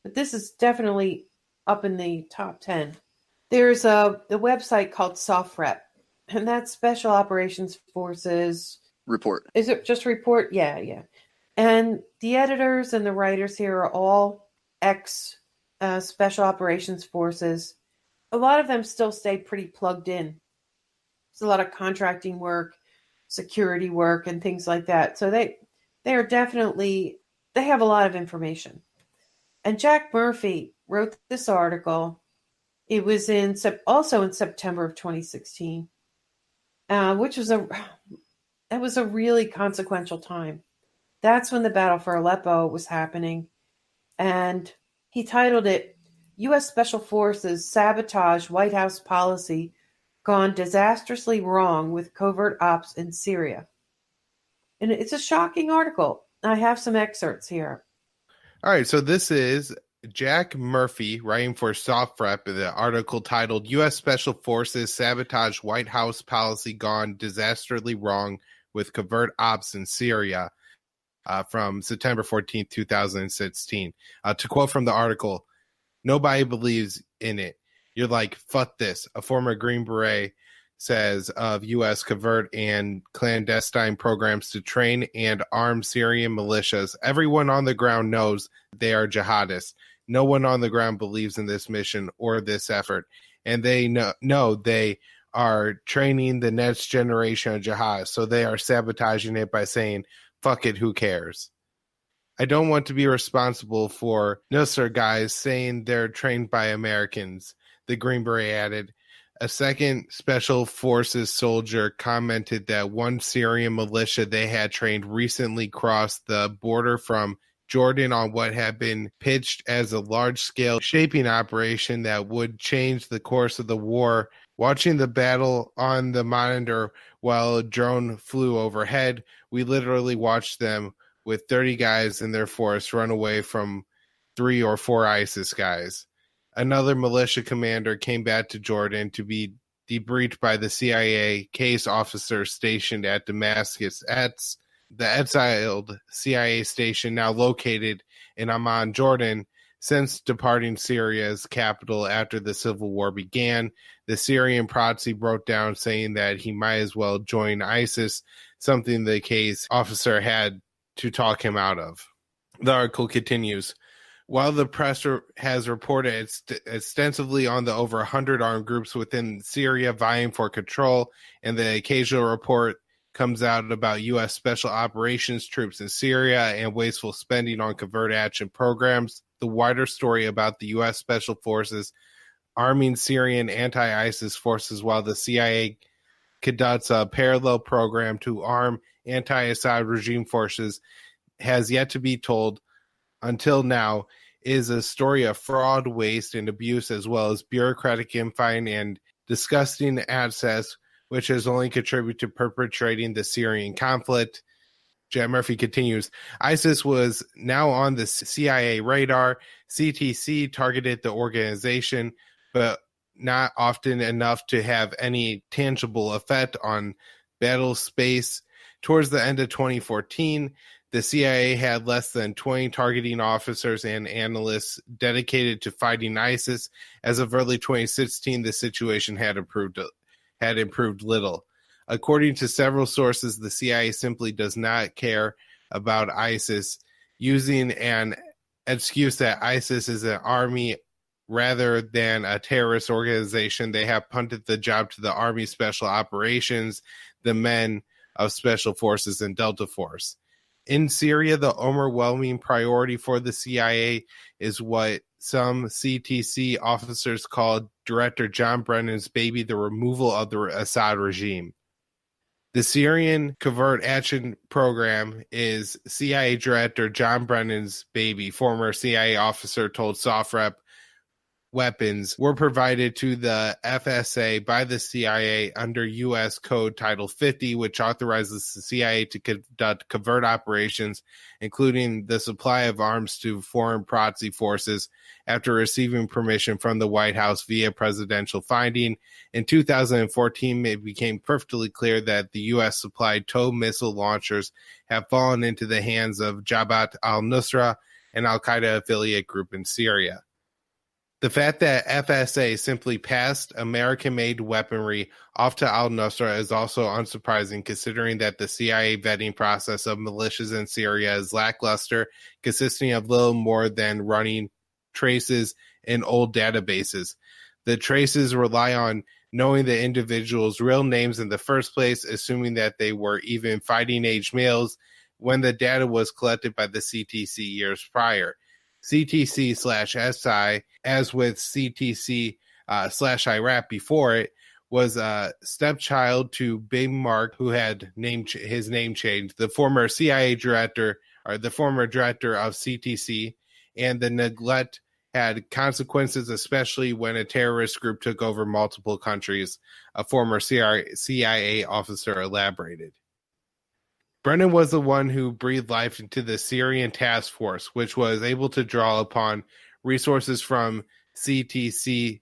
[SPEAKER 1] but this is definitely up in the top 10. There's the website called SOFREP, and that's Special Operations Forces
[SPEAKER 18] Report.
[SPEAKER 1] Is it just report? Yeah. And the editors and the writers here are all ex-Special Operations Forces. A lot of them still stay pretty plugged in. There's a lot of contracting work, security work, and things like that. So they have a lot of information. And Jack Murphy wrote this article. It was also in September of 2016, which was a really consequential time. That's when the battle for Aleppo was happening. And he titled it, U.S. Special Forces Sabotage White House Policy Gone Disastrously Wrong with Covert Ops in Syria. And it's a shocking article. I have some excerpts here.
[SPEAKER 19] All right, so this is Jack Murphy writing for SOFREP, the article titled U.S. Special Forces Sabotage White House Policy Gone Disastrously Wrong with Covert Ops in Syria, from September 14, 2016. To quote from the article, "Nobody believes in it. you're like, fuck this. A former Green Beret says of U.S. covert and clandestine programs to train and arm Syrian militias. Everyone on the ground knows they are jihadists. No one on the ground believes in this mission or this effort. And they know they are training the next generation of jihadists. So they are sabotaging it by saying, fuck it, who cares? I don't want to be responsible for Nusra guys saying they're trained by Americans, the Green Beret added. A second Special Forces soldier commented that one Syrian militia they had trained recently crossed the border from Jordan on what had been pitched as a large-scale shaping operation that would change the course of the war. Watching the battle on the monitor while a drone flew overhead, we literally watched them with 30 guys in their force run away from 3 or 4 ISIS guys. Another militia commander came back to Jordan to be debriefed by the CIA case officer stationed at Damascus. The exiled CIA station, now located in Amman, Jordan, since departing Syria's capital after the civil war began. The Syrian proxy broke down, saying that he might as well join ISIS, something the case officer had to talk him out of. The article continues. While the press has reported extensively on the over 100 armed groups within Syria vying for control, and the occasional report comes out about U.S. Special Operations troops in Syria and wasteful spending on covert action programs, the wider story about the U.S. Special Forces arming Syrian anti-ISIS forces while the CIA conducts a parallel program to arm anti-Assad regime forces has yet to be told. Until now, is a story of fraud, waste, and abuse, as well as bureaucratic infighting and disgusting access, which has only contributed to perpetrating the Syrian conflict. Jan Murphy continues, ISIS was now on the CIA radar. CTC targeted the organization, but not often enough to have any tangible effect on battle space. Towards the end of 2014, the CIA had less than 20 targeting officers and analysts dedicated to fighting ISIS. As of early 2016, the situation had improved little. According to several sources, the CIA simply does not care about ISIS, using an excuse that ISIS is an army rather than a terrorist organization. They have punted the job to the Army Special Operations, the men of Special Forces and Delta Force. In Syria, the overwhelming priority for the CIA is what some CTC officers called Director John Brennan's baby, the removal of the Assad regime. The Syrian Covert Action Program is CIA Director John Brennan's baby. Former CIA officer told SOFREP weapons were provided to the FSA by the CIA under U.S. Code Title 50, which authorizes the CIA to conduct covert operations, including the supply of arms to foreign proxy forces, after receiving permission from the White House via presidential finding. In 2014, it became perfectly clear that the U.S. supplied TOW missile launchers have fallen into the hands of Jabhat al-Nusra, an al-Qaeda affiliate group in Syria. The fact that FSA simply passed American-made weaponry off to al-Nusra is also unsurprising, considering that the CIA vetting process of militias in Syria is lackluster, consisting of little more than running traces in old databases. The traces rely on knowing the individual's real names in the first place, assuming that they were even fighting-age males when the data was collected by the CTC years prior. CTC/SI, as with CTC/Iraq before it, was a stepchild to Big Mark, who had his name changed, the former CIA director, or the former director of CTC, and the neglect had consequences, especially when a terrorist group took over multiple countries, a former CIA officer elaborated. Brennan was the one who breathed life into the Syrian task force, which was able to draw upon resources from CTC/SI.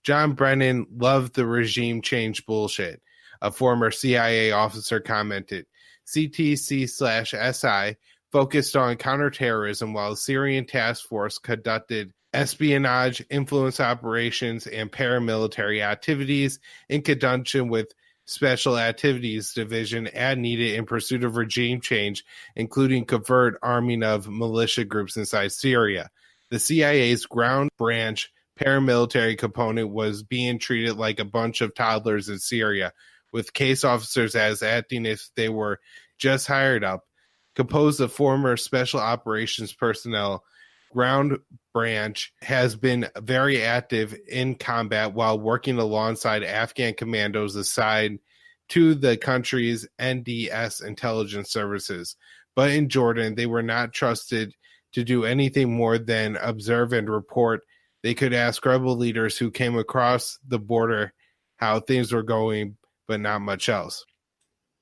[SPEAKER 19] John Brennan loved the regime change bullshit, a former CIA officer commented. CTC/SI focused on counterterrorism while the Syrian task force conducted espionage, influence operations, and paramilitary activities in conjunction with Special Activities Division as needed in pursuit of regime change, including covert arming of militia groups inside Syria. The CIA's ground branch paramilitary component was being treated like a bunch of toddlers in Syria, with case officers as acting if they were just hired up. Composed of former special operations personnel, ground branch has been very active in combat while working alongside Afghan commandos assigned to the country's NDS intelligence services. But in Jordan, they were not trusted to do anything more than observe and report. They could ask rebel leaders who came across the border how things were going, but not much else.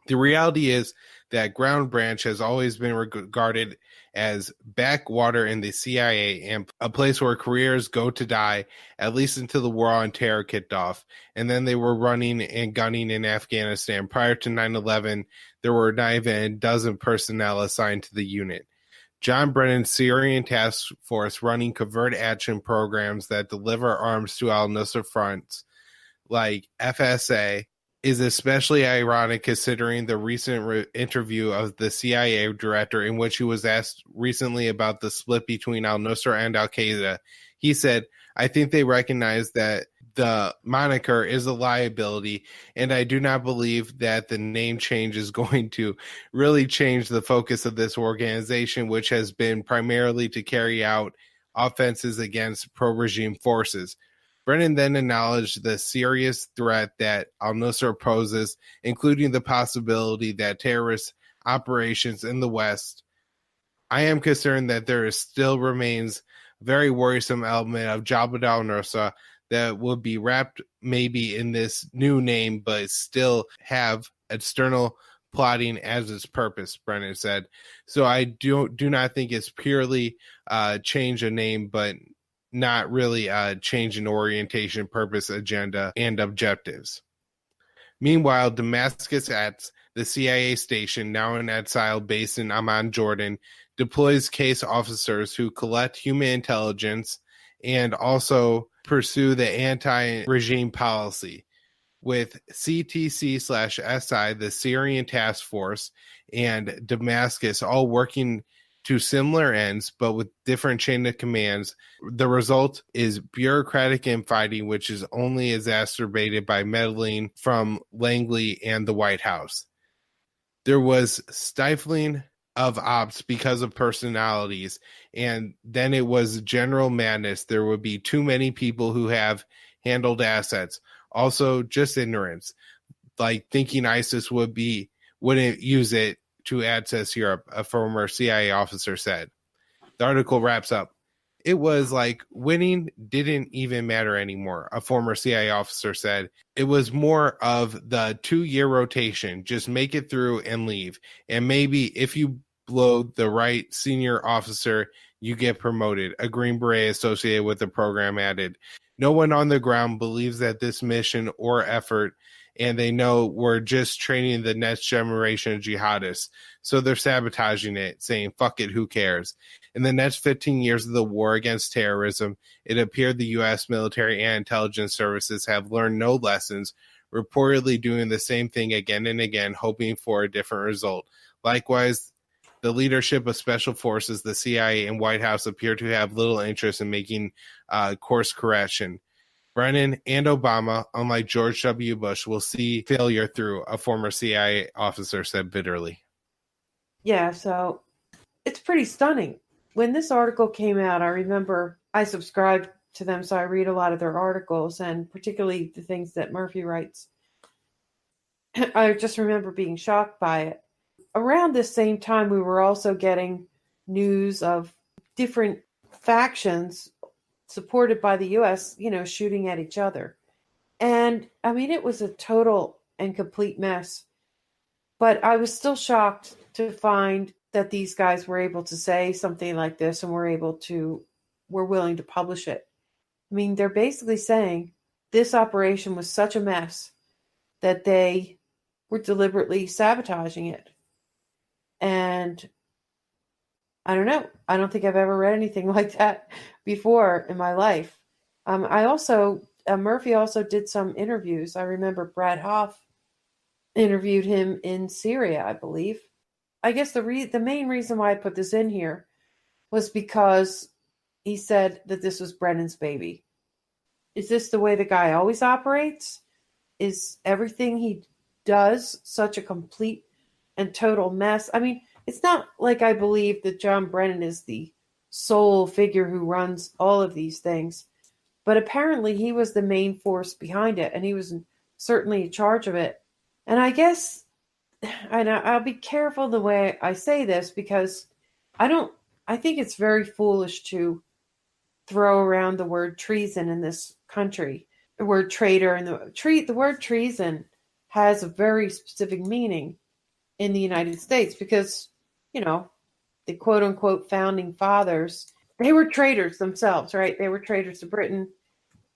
[SPEAKER 19] The reality is that ground branch has always been regarded as backwater in the CIA and a place where careers go to die, at least until the war on terror kicked off. And then they were running and gunning in Afghanistan. Prior to 9/11, there were not even a dozen personnel assigned to the unit. John Brennan's Syrian task force running covert action programs that deliver arms to al-Nusra fronts like FSA is especially ironic considering the recent interview of the CIA director in which he was asked recently about the split between al-Nusra and al-Qaeda. He said, "I think they recognize that the moniker is a liability, and I do not believe that the name change is going to really change the focus of this organization, which has been primarily to carry out offenses against pro-regime forces." Brennan then acknowledged the serious threat that al-Nusra poses, including the possibility that terrorist operations in the West. "I am concerned that there still remains a very worrisome element of Jabhat al-Nusra that will be wrapped maybe in this new name, but still have external plotting as its purpose," Brennan said. "So I do not think it's purely change a name, but not really change in orientation, purpose, agenda, and objectives." Meanwhile, Damascus at the CIA station, now in exile based in Amman, Jordan, deploys case officers who collect human intelligence and also pursue the anti-regime policy. With CTC/SI, the Syrian task force, and Damascus all working to similar ends, but with different chain of commands, the result is bureaucratic infighting, which is only exacerbated by meddling from Langley and the White House. There was stifling of ops because of personalities, and then it was general madness. There would be too many people who have handled assets. Also, just ignorance, like thinking ISIS wouldn't use it to access Europe, a former CIA officer said. The article wraps up. "It was like winning didn't even matter anymore," a former CIA officer said. "It was more of the 2-year rotation, just make it through and leave. And maybe if you blow the right senior officer, you get promoted," a Green Beret associated with the program added. "No one on the ground believes that this mission or effort, and they know we're just training the next generation of jihadists. So they're sabotaging it, saying, fuck it, who cares?" In the next 15 years of the war against terrorism, it appeared the U.S. military and intelligence services have learned no lessons, reportedly doing the same thing again and again, hoping for a different result. Likewise, the leadership of special forces, the CIA and White House appear to have little interest in making course correction. Brennan and Obama, unlike George W. Bush, will see failure through, a former CIA officer said bitterly.
[SPEAKER 1] Yeah, so it's pretty stunning. When this article came out, I remember I subscribed to them, so I read a lot of their articles, and particularly the things that Murphy writes. I just remember being shocked by it. Around this same time, we were also getting news of different factions supported by the U.S., shooting at each other. And, I mean, it was a total and complete mess. But I was still shocked to find that these guys were able to say something like this and were willing to publish it. I mean, they're basically saying this operation was such a mess that they were deliberately sabotaging it. And I don't know. I don't think I've ever read anything like that before in my life. Murphy also did some interviews. I remember Brad Hoff interviewed him in Syria, I believe. I guess the main reason why I put this in here was because he said that this was Brennan's baby. Is this the way the guy always operates? Is everything he does such a complete and total mess? I mean, it's not like I believe that John Brennan is the sole figure who runs all of these things, but apparently he was the main force behind it, and he was certainly in charge of it. And I guess, and I'll be careful the way I say this, because I think it's very foolish to throw around the word treason in this country. The word traitor and the word treason has a very specific meaning in the United States because, the quote unquote founding fathers, they were traitors themselves, right? They were traitors to Britain.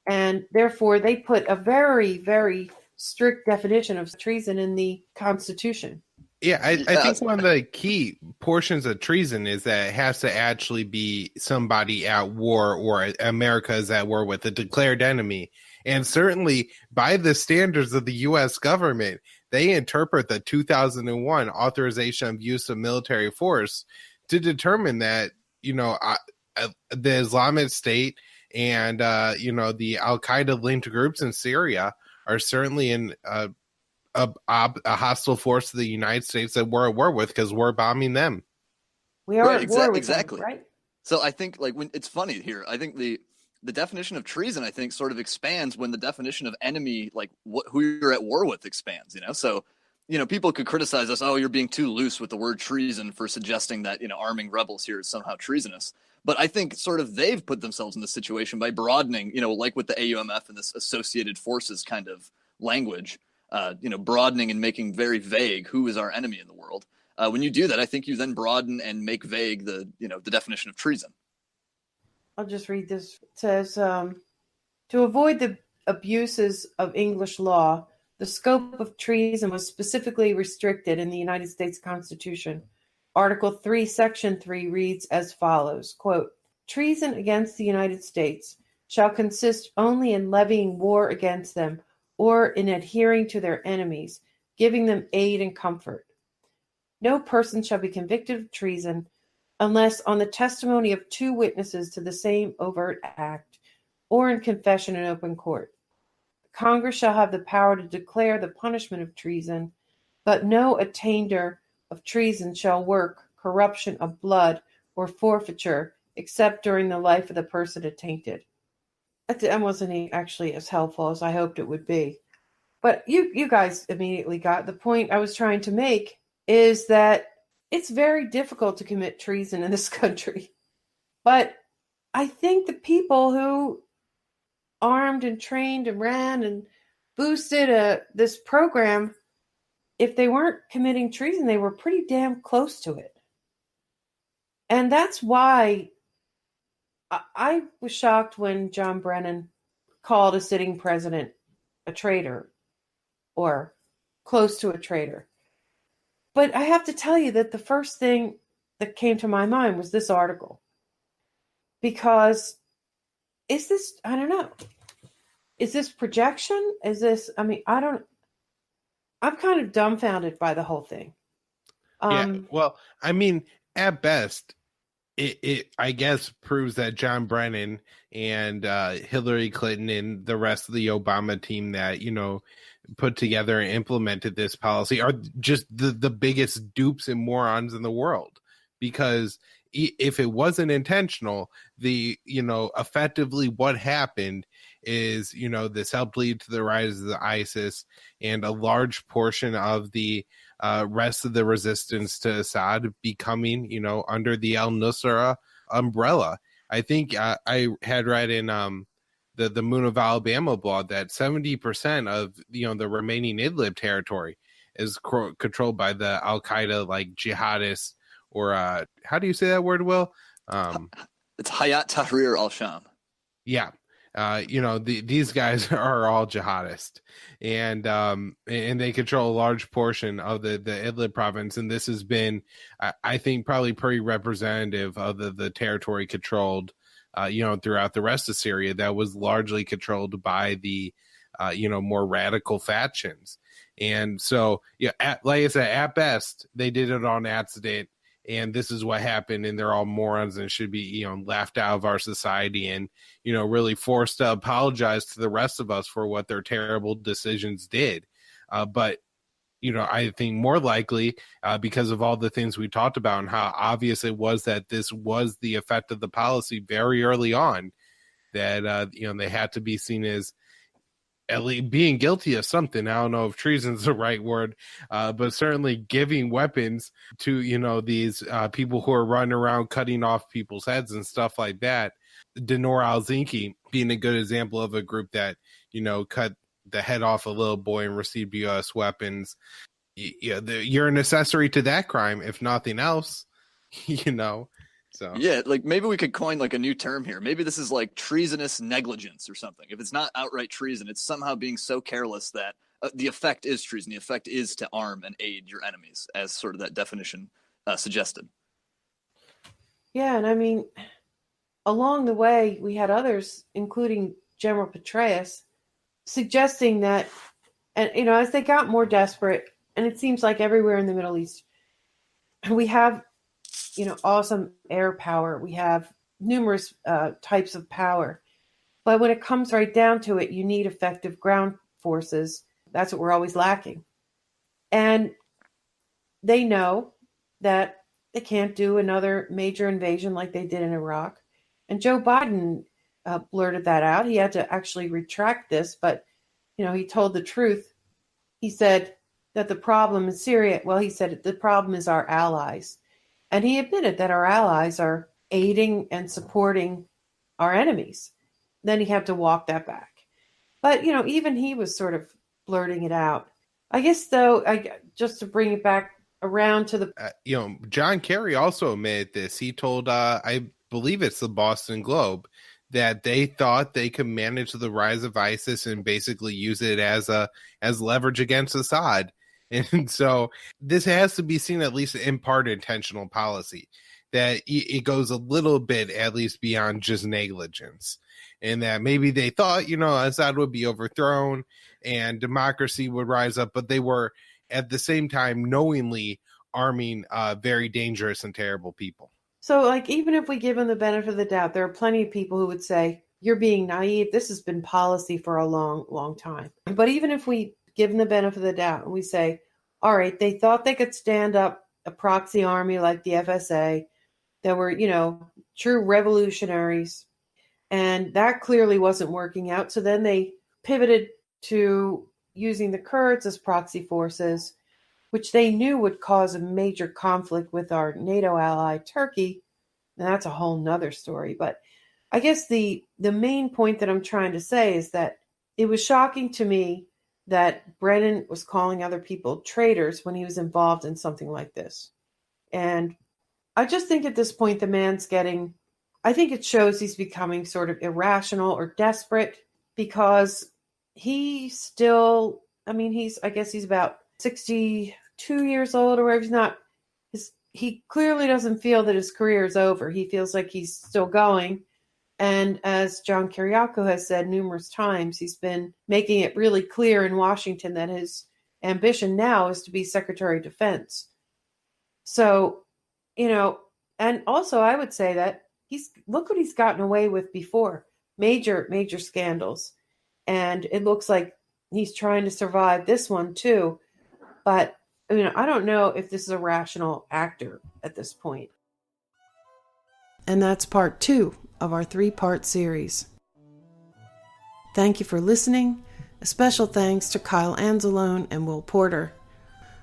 [SPEAKER 1] And therefore they put a very, very strict definition of treason in the Constitution.
[SPEAKER 19] Yeah, I think one of the key portions of treason is that it has to actually be somebody at war, or America is at war with a declared enemy. And certainly by the standards of the U.S. government, they interpret the 2001 authorization of use of military force to determine that, the Islamic State and, the Al-Qaeda linked groups in Syria are certainly in a hostile force to the United States that we're at war with because we're bombing them.
[SPEAKER 1] We are at war with them, right?
[SPEAKER 18] So I think when it's funny here, I think the definition of treason, I think, sort of expands when the definition of enemy, like who you're at war with, expands, So, people could criticize us, oh, you're being too loose with the word treason for suggesting that, arming rebels here is somehow treasonous. But I think sort of they've put themselves in this situation by broadening, like with the AUMF and this associated forces kind of language, broadening and making very vague who is our enemy in the world. When you do that, I think you then broaden and make vague the definition of treason.
[SPEAKER 1] I'll just read this. It says, to avoid the abuses of English law, the scope of treason was specifically restricted in the United States Constitution. Article 3, Section 3 reads as follows, quote, treason against the United States shall consist only in levying war against them or in adhering to their enemies, giving them aid and comfort. No person shall be convicted of treason unless on the testimony of 2 witnesses to the same overt act or in confession in open court. Congress shall have the power to declare the punishment of treason, but no attainder of treason shall work corruption of blood or forfeiture except during the life of the person attainted. That wasn't actually as helpful as I hoped it would be. But you guys immediately got the point I was trying to make, is that it's very difficult to commit treason in this country. But I think the people who armed and trained and ran and boosted this program, if they weren't committing treason, they were pretty damn close to it. And that's why I was shocked when John Brennan called a sitting president a traitor or close to a traitor. But I have to tell you that the first thing that came to my mind was this article. Because I don't know. Is this projection? I'm kind of dumbfounded by the whole thing.
[SPEAKER 19] Well, at best, it I guess proves that John Brennan and Hillary Clinton and the rest of the Obama team that, put together and implemented this policy are just the biggest dupes and morons in the world. Because if it wasn't intentional, effectively what happened is, this helped lead to the rise of the ISIS and a large portion of the rest of the resistance to Assad becoming, under the al-Nusra umbrella. I think I had read in the Moon of Alabama blog that 70% of, the remaining Idlib territory is controlled by the Al-Qaeda, like jihadists, or how do you say that word, Will?
[SPEAKER 18] It's Hayat Tahrir al-Sham.
[SPEAKER 19] Yeah. These guys are all jihadists, and they control a large portion of the Idlib province. And this has been, I think, probably pretty representative of the territory controlled throughout the rest of Syria that was largely controlled by the, more radical factions. And so, like I said, at best, they did it on accident. And this is what happened, and they're all morons and should be, laughed out of our society and, really forced to apologize to the rest of us for what their terrible decisions did. But I think more likely, because of all the things we talked about and how obvious it was that this was the effect of the policy very early on, that, they had to be seen as at least being guilty of something. I don't know if treason is the right word, but certainly giving weapons to, these people who are running around cutting off people's heads and stuff like that. Dinor al-Zinki being a good example of a group that, cut the head off a little boy and received U.S. weapons. You're an accessory to that crime, if nothing else, So
[SPEAKER 18] yeah, like maybe we could coin like a new term here. Maybe this is like treasonous negligence or something. If it's not outright treason, it's somehow being so careless that the effect is treason. The effect is to arm and aid your enemies, as sort of that definition suggested.
[SPEAKER 1] Yeah, and I mean, along the way, we had others, including General Petraeus, suggesting that, and as they got more desperate, and it seems like everywhere in the Middle East, we have awesome air power. We have numerous types of power. But when it comes right down to it, you need effective ground forces. That's what we're always lacking. And they know that they can't do another major invasion like they did in Iraq. And Joe Biden blurted that out. He had to actually retract this, but, he told the truth. He said that the problem in Syria, he said the problem is our allies. And he admitted that our allies are aiding and supporting our enemies. Then he had to walk that back. But, even he was sort of blurting it out. I guess, though, just to bring it back around to the...
[SPEAKER 19] John Kerry also admitted this. He told, I believe it's the Boston Globe, that they thought they could manage the rise of ISIS and basically use it as leverage against Assad. And so this has to be seen at least in part intentional policy, that it goes a little bit at least beyond just negligence, and that maybe they thought, Assad would be overthrown and democracy would rise up, but they were at the same time knowingly arming very dangerous and terrible people.
[SPEAKER 1] So even if we give them the benefit of the doubt, there are plenty of people who would say, you're being naive. This has been policy for a long, long time. But even if we give them the benefit of the doubt and we say, all right, they thought they could stand up a proxy army like the FSA that were, true revolutionaries. And that clearly wasn't working out. So then they pivoted to using the Kurds as proxy forces, which they knew would cause a major conflict with our NATO ally, Turkey. And that's a whole nother story. But I guess the main point that I'm trying to say is that it was shocking to me that Brennan was calling other people traitors when he was involved in something like this. And I just think at this point, the man's I think it shows he's becoming sort of irrational or desperate, because he still, I guess he's about 62 years old or whatever. He clearly doesn't feel that his career is over. He feels like he's still going. And as John Kiriakou has said numerous times, he's been making it really clear in Washington that his ambition now is to be Secretary of Defense. So, and also I would say that look what he's gotten away with before. Major, major scandals. And it looks like he's trying to survive this one too. But, I don't know if this is a rational actor at this point. And that's part 2 of our 3-part series. Thank you for listening. A special thanks to Kyle Anzalone and Will Porter.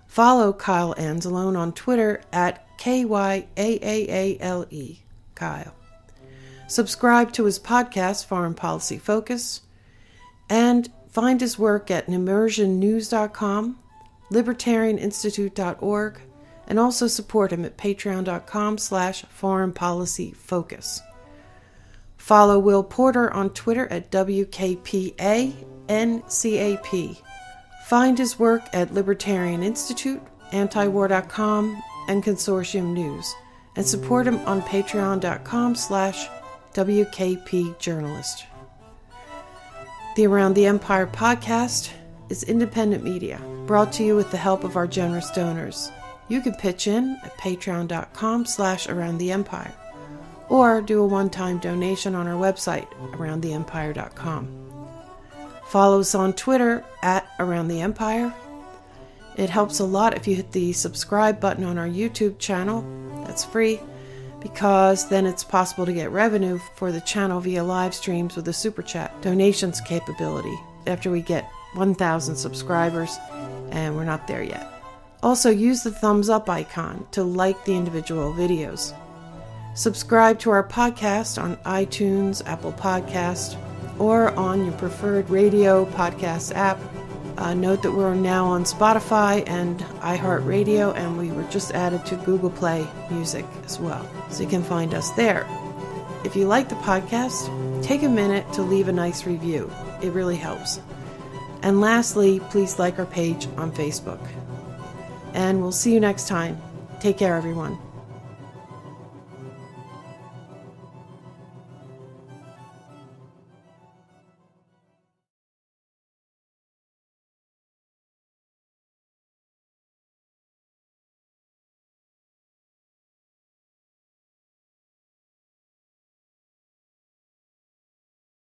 [SPEAKER 1] Follow Kyle Anzalone on Twitter at KYAAALE, Kyle. Subscribe to his podcast, Foreign Policy Focus, and find his work at immersionnews.com, libertarianinstitute.org, and also support him at patreon.com/foreignpolicyfocus. Follow Will Porter on Twitter at WKPANCAP. Find his work at Libertarian Institute, antiwar.com, and Consortium News, and support him on patreon.com/ WKP journalist. The Around the Empire podcast is independent media, brought to you with the help of our generous donors. You can pitch in at patreon.com/aroundtheempire or do a one-time donation on our website, aroundtheempire.com. Follow us on Twitter at Around the Empire. It helps a lot if you hit the subscribe button on our YouTube channel. That's free, because then it's possible to get revenue for the channel via live streams with a super chat donations capability after we get 1,000 subscribers, and we're not there yet. Also, use the thumbs up icon to like the individual videos. Subscribe to our podcast on iTunes, Apple Podcast, or on your preferred radio podcast app. Note that we're now on Spotify and iHeartRadio, and we were just added to Google Play Music as well, so you can find us there. If you like the podcast, take a minute to leave a nice review. It really helps. And lastly, please like our page on Facebook. And we'll see you next time. Take care, everyone.